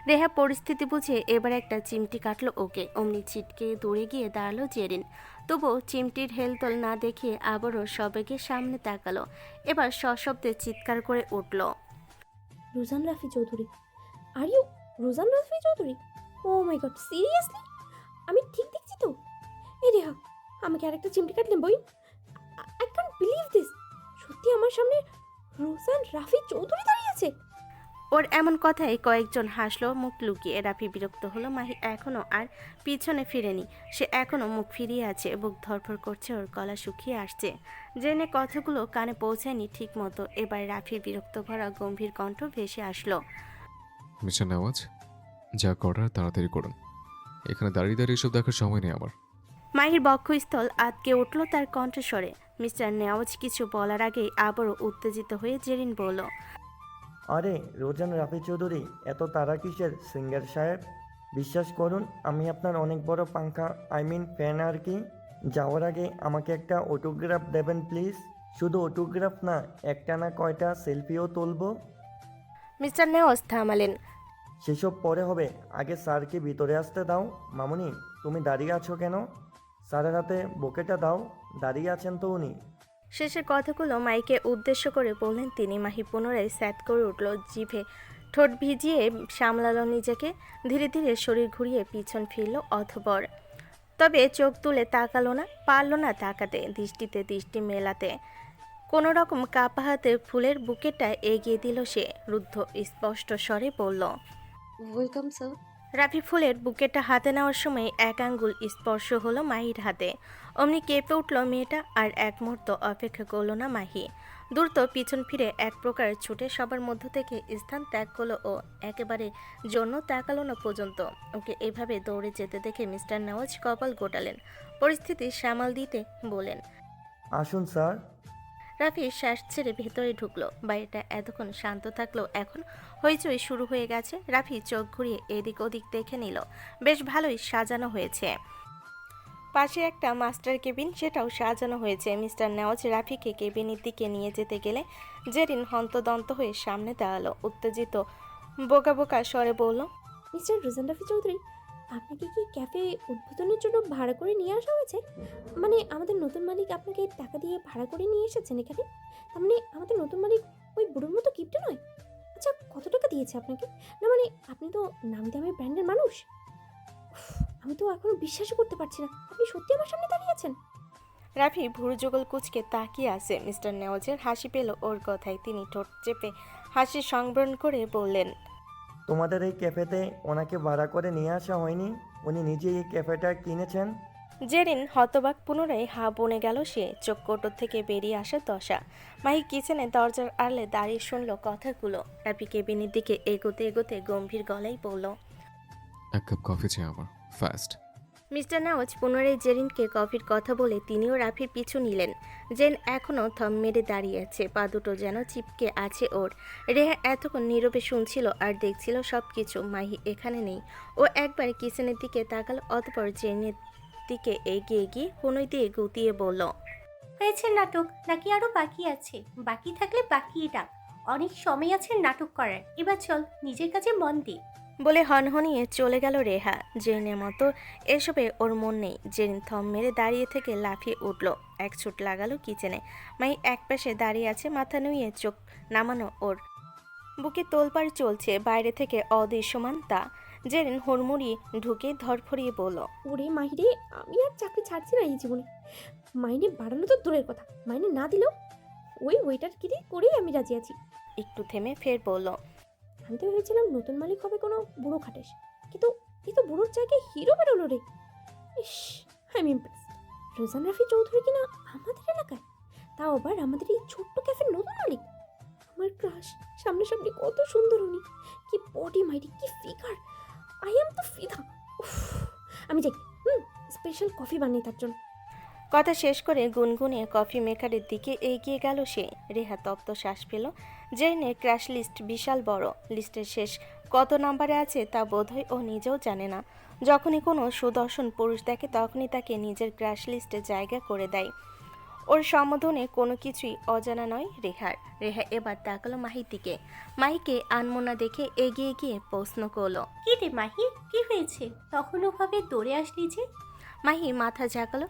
Rhea পরিস্থিতি বুঝে এবার একটা চিমটি কাটলো ওকে। অমনি ছিটকে দৌড়ে গিয়ে দাঁড়ালো জেরিন। তবুও চিমটির হেলতোল না দেখিয়ে আবারও সবেগে সামনে তাকালো। এবার সশব্দে চিৎকার করে উঠল। Rozan Rafi Chowdhury, are you Rozan Rafi Chowdhury? Oh my god, seriously? আমি ঠিক দেখছি তো? এই রেহা, আমাকে আরেকটা চিমটি কাটলেন বই। I can't believe this. সত্যি আমার সামনে রোজান রাফি চৌধুরী দাঁড়িয়ে আছে। ওর এমন কথায় কয়েকজন হাসলো মুখ লুকিয়ে। রাফি বিরক্ত হলো। মাহি এখনো আর পিছনে ফিরেনি। সে এখনো মুখ ফিরিয়ে আছে, বুক ধরফর করছে, ওর গলা শুকিয়ে আসছে। জেনে কথাগুলো কানে পৌঁছায়নি ঠিক মতো। এবার রাফির বিরক্ত ভরা গম্ভীর কণ্ঠ ভেসে আসলো। মিস্টার নেওয়াজ, যা করার তাড়াতাড়ি করুন। এখানে দাঁড়িয়ে দাঁড়িয়ে এসব দেখার সময় নেই আমার। মাহির বক্ষস্থল আটকে উঠল তার কণ্ঠস্বরে। মিস্টার নেওয়াজ কিছু বলার আগেই আবারও উত্তেজিত হয়ে জেরিন বলল। আরে রোজান রাফি চৌধুরী, এত তারা কিসের সিঙ্গার সাহেব? বিশ্বাস করুন, আমি আপনার অনেক বড় পাংখা, আই মিন ফ্যান আর কি। যাওয়ার আগে আমাকে একটা অটোগ্রাফ দেবেন প্লিজ। শুধু অটোগ্রাফ না, একটা না কয়টা সেলফিও তুলবো। মিস্টার নেওয়াজ থামালেন। সেসব পরে হবে, আগে স্যারকে ভিতরে আসতে দাও। মামুনি, তুমি দাঁড়িয়ে আছো কেন? স্যারের হাতে বুকেটা দাও। দাঁড়িয়ে আছেন তো উনি। শেষের কথাগুলো মাইকে উদ্দেশ্য করে বললেন তিনি। মাহি পুনরায় স্যাত করে উঠল, জিভে ঠোঁট ভিজিয়ে সামলালো নিজেকে। ধীরে ধীরে শরীর ঘুরিয়ে পিছন ফিরল অথবর। তবে চোখ তুলে তাকালো না, পারল না তাকাতে, দৃষ্টিতে দৃষ্টি মেলাতে। কোনো রকম কাপা হাতে ফুলের বুকেটা এগিয়ে দিল সে। রুদ্ধ স্পষ্ট স্বরে বলল। Welcome sir. রাফি ফুলের বুকেটা হাতে নেওয়ার সময় এক আঙ্গুল স্পর্শ হলো মাহির হাতে। অমনি কেঁপে উঠল মেয়েটা। আর এক মুহূর্ত অপেক্ষা করল না মাহি। দ্রুত পিছন ফিরে এক প্রকার ছুটে সবার মধ্য থেকে স্থান ত্যাগ করলো ও। একেবারে জন্য তাকালো না পর্যন্ত। ওকে এভাবে দৌড়ে যেতে দেখে মিস্টার নওয়াজ কপাল গোটালেন। পরিস্থিতি সামাল দিতে বলেন। আসুন স্যার। রাফি শ্বাস ছেড়ে ভেতরে ঢুকলো। বাড়িটা এতক্ষণ শান্ত থাকলেও এখন হইচই শুরু হয়ে গেছে। রাফি চোখ ঘুরিয়ে এদিক ওদিক দেখে নিল। বেশ ভালোই সাজানো হয়েছে। পাশে একটা মাস্টার কেবিন, সেটাও সাজানো হয়েছে। মিস্টার নেওয়াজ রাফিকে কেবিনের দিকে নিয়ে যেতে গেলে জেরিন হন্তদন্ত হয়ে সামনে দাঁড়ালো। উত্তেজিত বোকা বোকা স্বরে বলল। মিস্টার রোজান রাফি চৌধুরী, আপনাকে কি ক্যাফে উদ্বোধনের জন্য ভাড়া করে নিয়ে আসা হয়েছে? মানে আমাদের নতুন মালিক আপনাকে টাকা দিয়ে ভাড়া করে নিয়ে এসেছেন এখানে? তার মানে আমাদের নতুন মালিক ওই বুড়োর মতো কিপটে নয়? আচ্ছা, কত টাকা দিয়েছে আপনাকে? না মানে আপনি তো নামি দামি ব্র্যান্ডের মানুষ। উফ, আমি তো এখনো বিশ্বাসই করতে পারছি না আপনি সত্যি আমার সামনে দাঁড়িয়ে আছেন। রাফি ভুরু যুগল কুচকে তাকিয়ে আছে। মিস্টার নেওয়াজের হাসি পেল ওর কথায়। তিনি ঠোঁট চেপে হাসি সংবরণ করে বললেন। তোমাদের এই ক্যাফেতে ওনাকে ভাড়া করে নিয়ে আসা হয়নি, উনি নিজেই এই ক্যাফেটা কিনেছেন। জেরিন হতবাক, পুনরায় হা বনে গেল সে। চোখ কোটর থেকে বেরিয়ে আসা দশা। মাহি কিচেনে দরজার আড়লে দাঁড়িয়ে শুনল কথাগুলো। রাফি কেবিনের দিকে এগোতে এগোতে গম্ভীর গলায় বলল। এক কাপ কফি চাই আমার, ফাস্ট। মিস্টার নওয়াজ পুনরায় জেরিনকে কফির কথা বলে তিনিও রাফির পিছু নিলেন। জেন এখনও থম মেরে দাঁড়িয়ে আছে, পা দুটো যেন চিপকে আছে ওর। রেহা এতক্ষণ নীরবে শুনছিল আর দেখছিল সব কিছু। মাহি এখানে নেই। ও একবার কিচেনের দিকে তাকাল, অতপর জেনের দিকে এগিয়ে গিয়ে কোনোই দিয়ে গুতিয়ে বলল। হয়েছে নাটক নাকি আরো বাকি আছে? বাকি থাকলে বাকিই ডাক, অনেক সময় আছে নাটক করার। এবার চল নিজের কাছে মন দে। বলে হনহনিয়ে চলে গেল রেহা। জেনের মতো এসবে ওর মন নেই। জেরিন থম মেরে দাঁড়িয়ে থেকে লাফিয়ে উঠল, এক ছুট লাগালো কিচেনে। মাই এক পাশে দাঁড়িয়ে আছে, মাথা নুইয়ে চোখ নামানো ওর। বুকে তোলপাড় চলছে, বাইরে থেকে অদৃশ্যমান তা। জেরিন হুড়মুড়িয়ে ঢুকে ধরফরিয়ে বলল। ওরে মাহিরে, আমি আর চাকরি ছাড়ছি না এই জীবনে। মাইনে বাড়ানো তো দূরের কথা, মাইনে না দিলেও ওই ওয়েটারগিরি করেই আমি রাজি আছি। একটু থেমে ফের বলল। আমি তো ভেবেছিলাম নতুন মালিক হবে কোনো বুড়ো খাটেস, কিন্তু এই তো বুড়োর জায়গায় হিরো বেরোলো রে। ইস, I am impressed. Rozan Rafi Chowdhury কিনা আমাদের এলাকায়, তাও আবার আমাদের এই ছোট্ট ক্যাফের নতুন মালিক। আমার ক্রাশ, সামনাসামনি কত সুন্দর উনি, কি বডি মাইটি, কি ফিগার। আই এম তো ফিদা। উফ, আমি যাই, স্পেশাল কফি বানিয়ে তার জন্য। কথা শেষ করে গুনগুনিয়ে কফি মেকারের দিকে এগিয়ে গেল সে। রেহা তপ্ত শ্বাস পেল। জেনের ক্র্যাশ লিস্ট বিশাল বড়। লিস্টের শেষ কত নাম্বারে আছে তা বোধহয় ও নিজেও জানে না। যখনই কোনো সুদর্শন পুরুষ দেখে তখনই তাকে নিজের ক্র্যাশ লিস্টে জায়গা করে দেয়। ওর সম্বোধনে কোনো কিছুই অজানা নয় রেহার। রেহা এবার তাকালো মাহির দিকে। মাহিকে আনমনা দেখে এগিয়ে গিয়ে প্রশ্ন করলো। কি রে মাহি, কি হয়েছে? তখন ওভাবে দৌড়ে আসলি যে? মাহি মাথা ঝাঁকালো,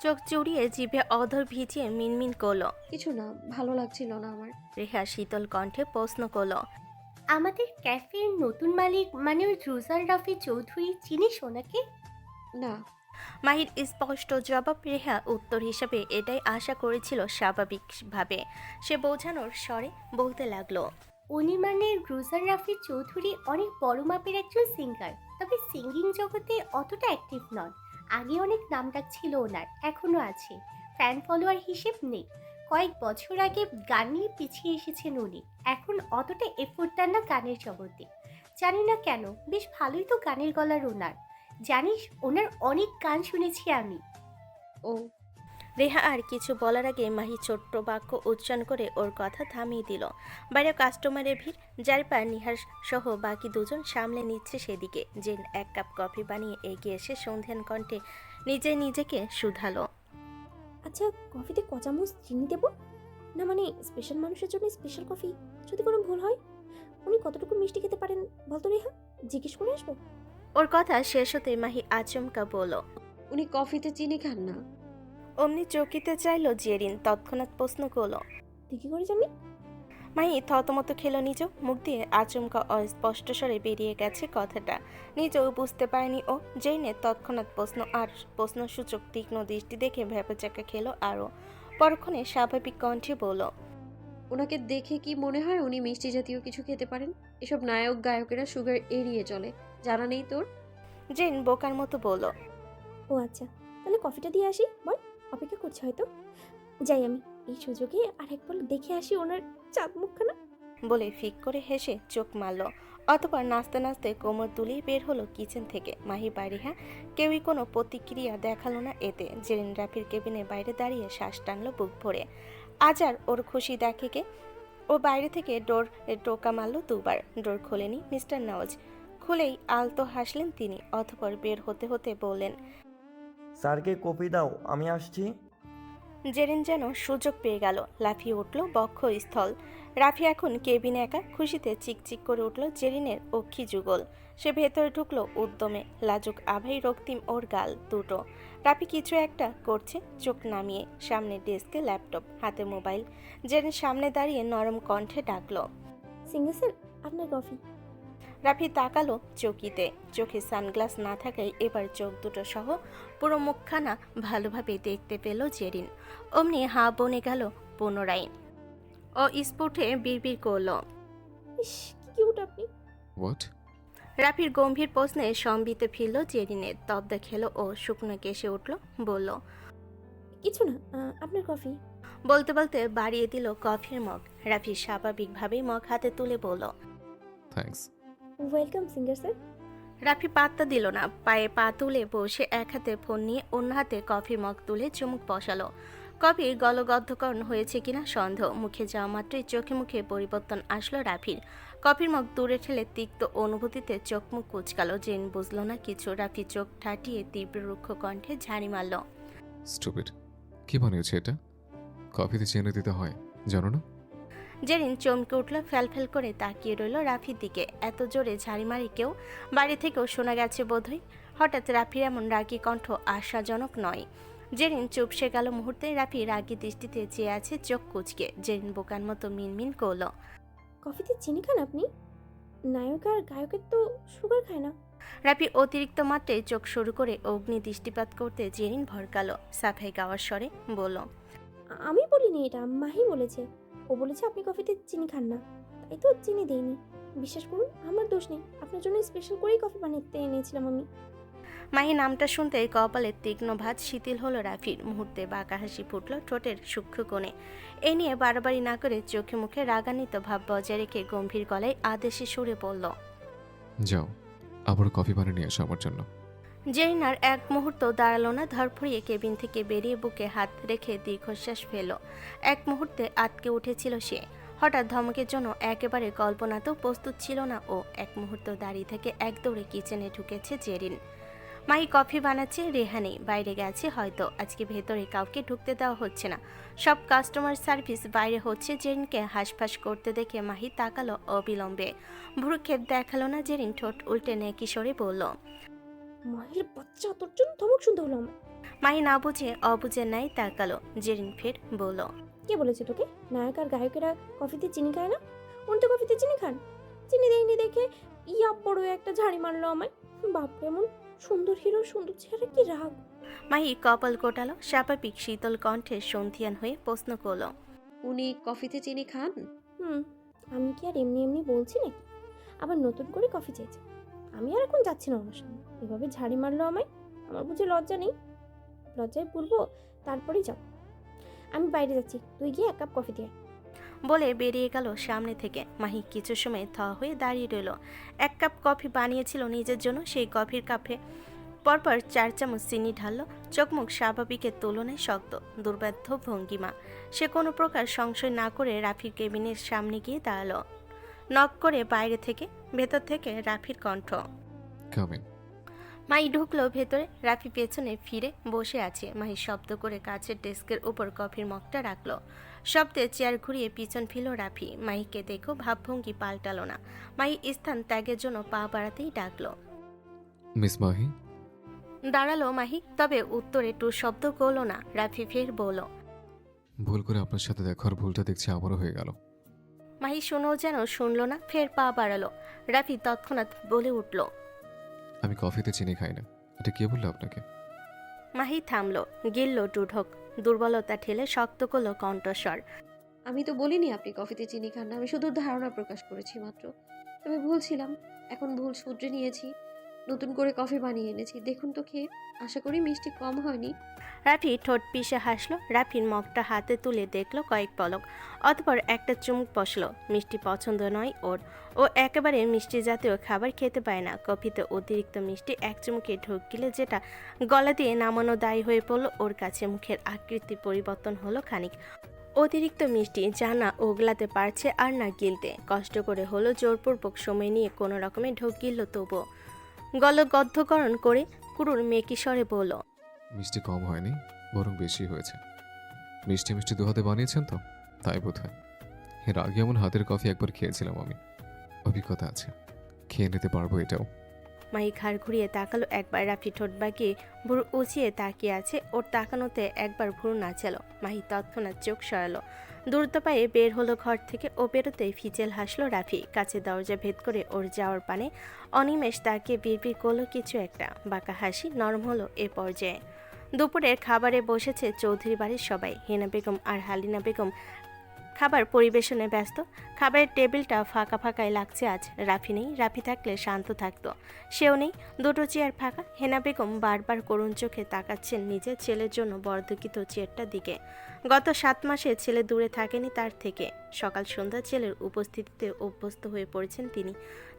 চোখ চুড়িয়ে জিভে অধর ভিজিয়ে মিনমিন করলো। কিছু না, ভালো লাগছিল না আমার। রেহা শীতল কণ্ঠে প্রশ্ন করলো। আমাদের ক্যাফের নতুন মালিক মানে ওই রোজান রাফি চৌধুরী, চিনিস ওনাকে? না। মাহির স্পষ্ট জবাব। রেহা উত্তর হিসাবে এটাই আশা করেছিল। স্বাভাবিকভাবে সে বোঝানোর স্বরে বলতে লাগলো। উনি মানে রোজান রাফি চৌধুরী অনেক বড় মাপের একজন সিঙ্গার, তবে সিঙ্গিং জগতে অতটা অ্যাক্টিভ নন। আগে অনেক নামডাক ছিল ওনার, এখনো আছে। ফ্যান ফলোয়ার হিসেব নেই। কয়েক বছর আগে গান নিয়ে পিছিয়ে এসেছেন উনি, এখন অতটা এফোর্ট দেন না গানের জগতে। জানি না কেন, বেশ ভালোই তো গানের গলার ওনার। জানিস, ওনার অনেক গান শুনেছি আমি। ও। রেহা আর কিছু বলার আগে মাহি ছোট্ট বাক্য উচ্চারণ করে ওর কথা থামিয়ে দিল। বাইরে কাস্টমারের ভিড়, জারিপার নিহার সহ বাকি দুজন সামলে নিচ্ছে সেদিকে। জেন এক কাপ কফি বানিয়ে এগিয়ে এসে সন্ধ্যান কণ্ঠে নিজেকে শুধালো। আচ্ছা, কফিতে ক চামচ চিনি দেবো? না মানে স্পেশাল মানুষের জন্য স্পেশাল কফি। যদি কোনো ভুল হয়, উনি কতটুকু মিষ্টি খেতে পারেন বলতো রেহা? জিজ্ঞেস করে আসবো। ওর কথা শেষ হতে মাহি আচমকা বলল। উনি কফিতে চিনি খান না। অমনি চকিতে চাইল জেরিন, তৎক্ষণাৎ প্রশ্ন করলো। তুই কি করে জানলি? মাহি থতমত খেলো নিজ, মুখ দিয়ে আচমকা অস্পষ্ট স্বরে বেরিয়ে গেছে কথাটা। নিজেও বুঝতে পারেনি ও। জেরিনের তৎক্ষণাৎ প্রশ্ন আর প্রশ্নসূচক তীক্ষ্ণ দৃষ্টি দেখে ভ্যাপচাকা খেলো আরও। পরক্ষণে স্বাভাবিক কণ্ঠে বলল। ওনাকে দেখে কি মনে হয় উনি মিষ্টি জাতীয় কিছু খেতে পারেন? এসব নায়ক গায়কেরা সুগার এড়িয়ে চলে, জানা নেই তোর? জেন বোকার মতো বলল। ও আচ্ছা, তাহলে কফিটা দিয়ে আসি। বল, অপেক্ষা করছে হয়তো। যাই আমি এই সুযোগে আর একবার দেখে আসি ওনার চাঁদ মুখখানা। বলে ফিক করে হেসে চোখ মারল। অতপর নাচতে নাচতে কোমর তুলিয়ে বের হলো কিচেন থেকে। মাহি বাড়িহা কেউই কোনো প্রতিক্রিয়া দেখালো না এতে। জেরিন রাফির কেবিনের বাইরে দাঁড়িয়ে শ্বাস টানলো বুক ভরে। আজ আর ওর খুশি দেখে কে? ও বাইরে থেকে ডোর টোকা মারল দুবার। ডোর খোলেনি মিস্টার নওয়াজ। খুলেই আলতো হাসলেন তিনি। অতপর বের হতে হতে বললেন। স্যারকে কপি দাও, আমি আসছি। জেরিন যেন সুযোগ পেয়ে গেল, লাফিয়ে উঠল বক্ষস্থল। রাফি এখন কেবিনে একা। খুশিতে চিকচিক করে উঠল জেরিনের অক্ষি যুগল। সে ভেতরে ঢুকলো উদ্যমে। লাজুক আভাই রক্তিম ওর গাল দুটো। রাফি কিছু একটা করছে চোখ নামিয়ে। সামনে ডেস্কে ল্যাপটপ, হাতে মোবাইল। জেরিন সামনে দাঁড়িয়ে নরম কণ্ঠে ডাকলো। সিঙ্গেল স্যার, আপনার কফি। রাফি তাকালো চকিতে। চোখে সানগ্লাস না থাকায় এবার চোখ দুটো সহ পুরো মুখখানা ভালোভাবে দেখতে পেল জেরিন। অমনি হাঁ বনে গেল পুনরায়। ও স্ফুটে বিড়বিড় করলো। ইস, কি কিউট আপনি। হোয়াট? রাফির গম্ভীর প্রশ্নে সম্বিতে ফিরল জেরিনের। তব্দা খেলো ও শুকনো কেসে উঠল, বলল। কিছু না, আপনার কফি। বলতে বলতে বাড়িয়ে দিল কফির মগ। রাফি স্বাভাবিকভাবেই মগ হাতে তুলে বলল। Thanks. Welcome singer sir. Rafi পাত্তা দিল না। পায়ে পা তুলে বসে এক হাতে ফোন নিয়ে অন্য হাতে কফির মগ তুলে চুমুক বসালো। কফি গলগদ্ধকরণ হয়েছে কিনা সন্দেহ। মুখে যাওয়া মাত্রই চোখে মুখে পরিবর্তন আসলো রাফির। কফির মগ দূরে ঠেলে তিক্ত অনুভূতিতে চোখ মুখ কুচকালো। জেন বুঝল না কিছু। রাফি চোখ ঠাটিয়ে তীব্র রুক্ষ কণ্ঠে ঝাড়ি মারল। স্টুপিড। কি বানিয়েছে এটা? কফিতে চেনে দিতে হয়, জানো না? জেরিন চমকে উঠল, ফ্যালফ্যাল করে তাকিয়ে রইল রাফির দিকে। এত জোরে ঝাড়ি মারি কেউ বাড়ি থেকেও শোনা গেছে বোধহয়। হঠাৎ রাফির এমন রাগী কণ্ঠ আশাজনক নয়। জেরিন চুপসে গেল মুহূর্তে। রাফি রাগী দৃষ্টিতে চেয়ে আছে চোখ কুচকে। জেরিন বোকার মতো মিনমিন করল। কফিতে চিনি খান আপনি? নায়ক আর গায়কের তো সুগার খায় না। রাফি অতিরিক্ত মাত্রায় চোখ শুরু করে অগ্নি দৃষ্টিপাত করতে জেরিন ভরকালো। সাফাই গাওয়ার স্বরে বলল। আমি বলিনি এটা, মাহি বলেছে। ও বলেছে আপনি কফিতে চিনি খান না, তাই তো চিনি দেইনি। বিশ্বাস করুন, আমার দোষ নেই। আপনার জন্য স্পেশাল করেই কফি বানাতে এনেছিলাম আমি। মাহি নামটা শুনতেই কপালের তীক্ষ্ণ ভাঁজ শিথিল হলো রাফির। মুহূর্তে বাঁকা হাসি ফুটল ঠোঁটের সূক্ষ্ম কোণে। এ নিয়ে বাড়াবাড়ি না করে চোখে মুখে রাগান্বিত ভাব বজায় রেখে গম্ভীর গলায় আদেশে সুরে বলল। যাও, আবার কফি বানিয়ে নিয়ে এসো আমার জন্য। জেরিন আর এক মুহূর্ত দাঁড়ালো না। ধরফড়িয়ে কেবিন থেকে বেরিয়ে বুকে হাত রেখে দীর্ঘশ্বাস ফেলল। এক মুহূর্তে আটকে উঠেছিল সে। হঠাৎ ধমকের জন্য একেবারে কল্পনাতেও প্রস্তুত ছিল না ও। এক মুহূর্ত দাঁড়িয়ে থেকে এক দৌড়ে কিচেনে ঢুকেছে জেরিন। মাহি কফি বানাচ্ছে, রেহানি বাইরে গেছে হয়তো, আজকে ভেতরে কাউকে ঢুকতে দেওয়া হচ্ছে না, সব কাস্টমার সার্ভিস বাইরে হচ্ছে। জেরিনকে হাঁসফাঁস করতে দেখে মাহি তাকালো অবিলম্বে। ভ্রুক্ষেপ দেখালো না জেরিন, ঠোঁট উল্টে নেকি সরে বলল। মায়ের বাচ্চা, তোর জন্য ধমক শুনতে হলো আমার। মাহি না বুঝে অবুঝে নাই তাকালো। জেরিন ফের বলল। কে বলেছে তোকে নায়ক আর গায়কেরা কফিতে চিনি খায় না? উনি তো কফিতে চিনি খান। চিনি দেয়নি দেখে ইয়া বড় একটা ঝাড়ি মারলো আমায়। বাপরে, এমন সুন্দর হিরো, সুন্দর চেহারা, কি রাগ! মাহি কপাল কোটালো, স্বাভাবিক শীতল কণ্ঠে সন্ধিয়ান হয়ে প্রশ্ন করল। উনি কফিতে চিনি খান? আমি কি আর এমনি এমনি বলছি নাকি? আবার নতুন করে কফি চাইছে। আমি আর এখন যাচ্ছি না ওনার সামনে। এভাবে ঝাড়ি মারলো আমায়, আমার বুঝে লজ্জা নেই? লজ্জায় পূর্ব, তারপরেই যাব। আমি বাইরে যাচ্ছি, তুই গিয়ে 1 কাপ কফি দিয়ে আয়। বলে বেরিয়ে গেল সামনে থেকে। মাহি কিছু সময় থ হয়ে দাঁড়িয়ে রইল। 1 কাপ কফি বানিয়েছিল নিজের জন্য, সেই কফির কাপে পরপর 4 চামচ চিনি ঢাললো। চোখমুখ স্বাভাবিকের তুলনায় শক্ত, দুর্বাধ্য ভঙ্গিমা। সে কোনো প্রকার সংশয় না করে রাফির কেবিনের সামনে গিয়ে দাঁড়ালো। নক করে বাইরে থেকে, ভেতর থেকে রাফির কণ্ঠ। কামিন। মাহি ঢুকলো ভেতরে। রাফি পেছনে ফিরে বসে আছে। মাহি শব্দ করে কাছের ডেস্কের উপর কফির মগটা রাখলো। শব্দে চেয়ার ঘুরিয়ে পিছন ফিরল রাফি। মাহিকে দেখো ভাবভঙ্গি পাল্টালো না। মাহি স্থান ত্যাগের জন্য পা বাড়াতেই ডাকলো। মিস মাহি। দাঁড়ালো মাহি, তবে উত্তরে টু শব্দ করলো না। রাফি ফের বলল। ভুল করে আপনার সাথে দেখার ভুলটা দেখছি আবারও হয়ে গেল। মাহি শোনো যেন শুনলো না, ফের পা বাড়ালো। রাফি তৎক্ষণাৎ বলে উঠল। আমি কফিতে চিনি খাই না। এটা কে বললো আপনাকে? মাহি থামলো, গিলল টুঢক, দুর্বলতা ঠেলে শক্ত করলো কণ্ঠস্বর। আমি তো বলিনি আপনি কফিতে চিনি খান না, আমি শুধু ধারণা প্রকাশ করেছি মাত্র। তবে ভুল ছিলাম, এখন ভুল শুধরে নিয়েছি, নতুন করে কফি বানিয়ে এনেছি, দেখুন তো খেয়ে। আশা করি মিষ্টি কম হয়নি। রাফি ঠোঁট পিষে হাসলো। রাফির মগটা হাতে তুলে দেখলো কয়েক পলক, অতপর একটা চুমুক বসলো। মিষ্টি পছন্দ নয় ওর, ও একেবারে মিষ্টি জাতীয় খাবার খেতে পায় না। কফিতে অতিরিক্ত মিষ্টি এক চুমুকে ঢোক গিলে যেটা গলা দিয়ে নামানো দায়ী হয়ে পড়লো ওর কাছে। মুখের আকৃতি পরিবর্তন হলো খানিক। অতিরিক্ত মিষ্টি যা না ওগলাতে পারছে আর না গিলতে, কষ্ট করে হলো জোরপূর্বক সময় নিয়ে কোনো রকমে ঢোক গিলল। তবুও গলগদ্ধকরণ করে কুরুর মেকি স্বরে বলল। মিষ্টি কম হয়নি, বরং বেশি হয়েছে। মিষ্টি মিষ্টি দু হাতে বানিয়েছেন তো, তাই বোধ হয়। এর আগে এমন হাতের কফি একবার খেয়েছিলাম আমি, অভিজ্ঞতা আছে, খেয়ে নিতে পারবো এটাও। মাহি ঘাড় ঘুরিয়ে তাকালো একবার। রাফি ঠোঁট বাঁকিয়ে ভুরু উঁচিয়ে তাকিয়ে আছে। ওর তাকানোতে একবার ভুরু নাচালো। মাহি তৎক্ষণাৎ চোখ সরালো, দ্রুত পায়ে বের হলো ঘর থেকে। ও বেরোতেই ফিচেল হাসলো রাফি। কাছে দরজা ভেদ করে ওর যাওয়ার পানে অনিমেষ তাকিয়ে বিড়বিড় করলো কিছু একটা। বাঁকা হাসি নরম হলো এ পর্যায়ে। দুপুরের খাবারে বসেছে চৌধুরী বাড়ির সবাই। হেনা বেগম আর হালিনা বেগম খাবার পরিবেশনে ব্যস্ত। খাবারের টেবিলটা ফাঁকা ফাঁকাই লাগছে আজ। রাফি নেই, রাফি থাকলে শান্ত থাকতো, সেও নেই। দুটো চেয়ার ফাঁকা। হেনা বেগম বারবার করুণ চোখে তাকাচ্ছেন নিজের ছেলের জন্য বর্ধকিত চেয়ারটার দিকে। গত 7 মাসে ছেলে দূরে থাকেনি তার থেকে। সকাল সন্ধ্যা ছেলের উপস্থিতিতে অভ্যস্ত হয়ে পড়েছেন তিনি।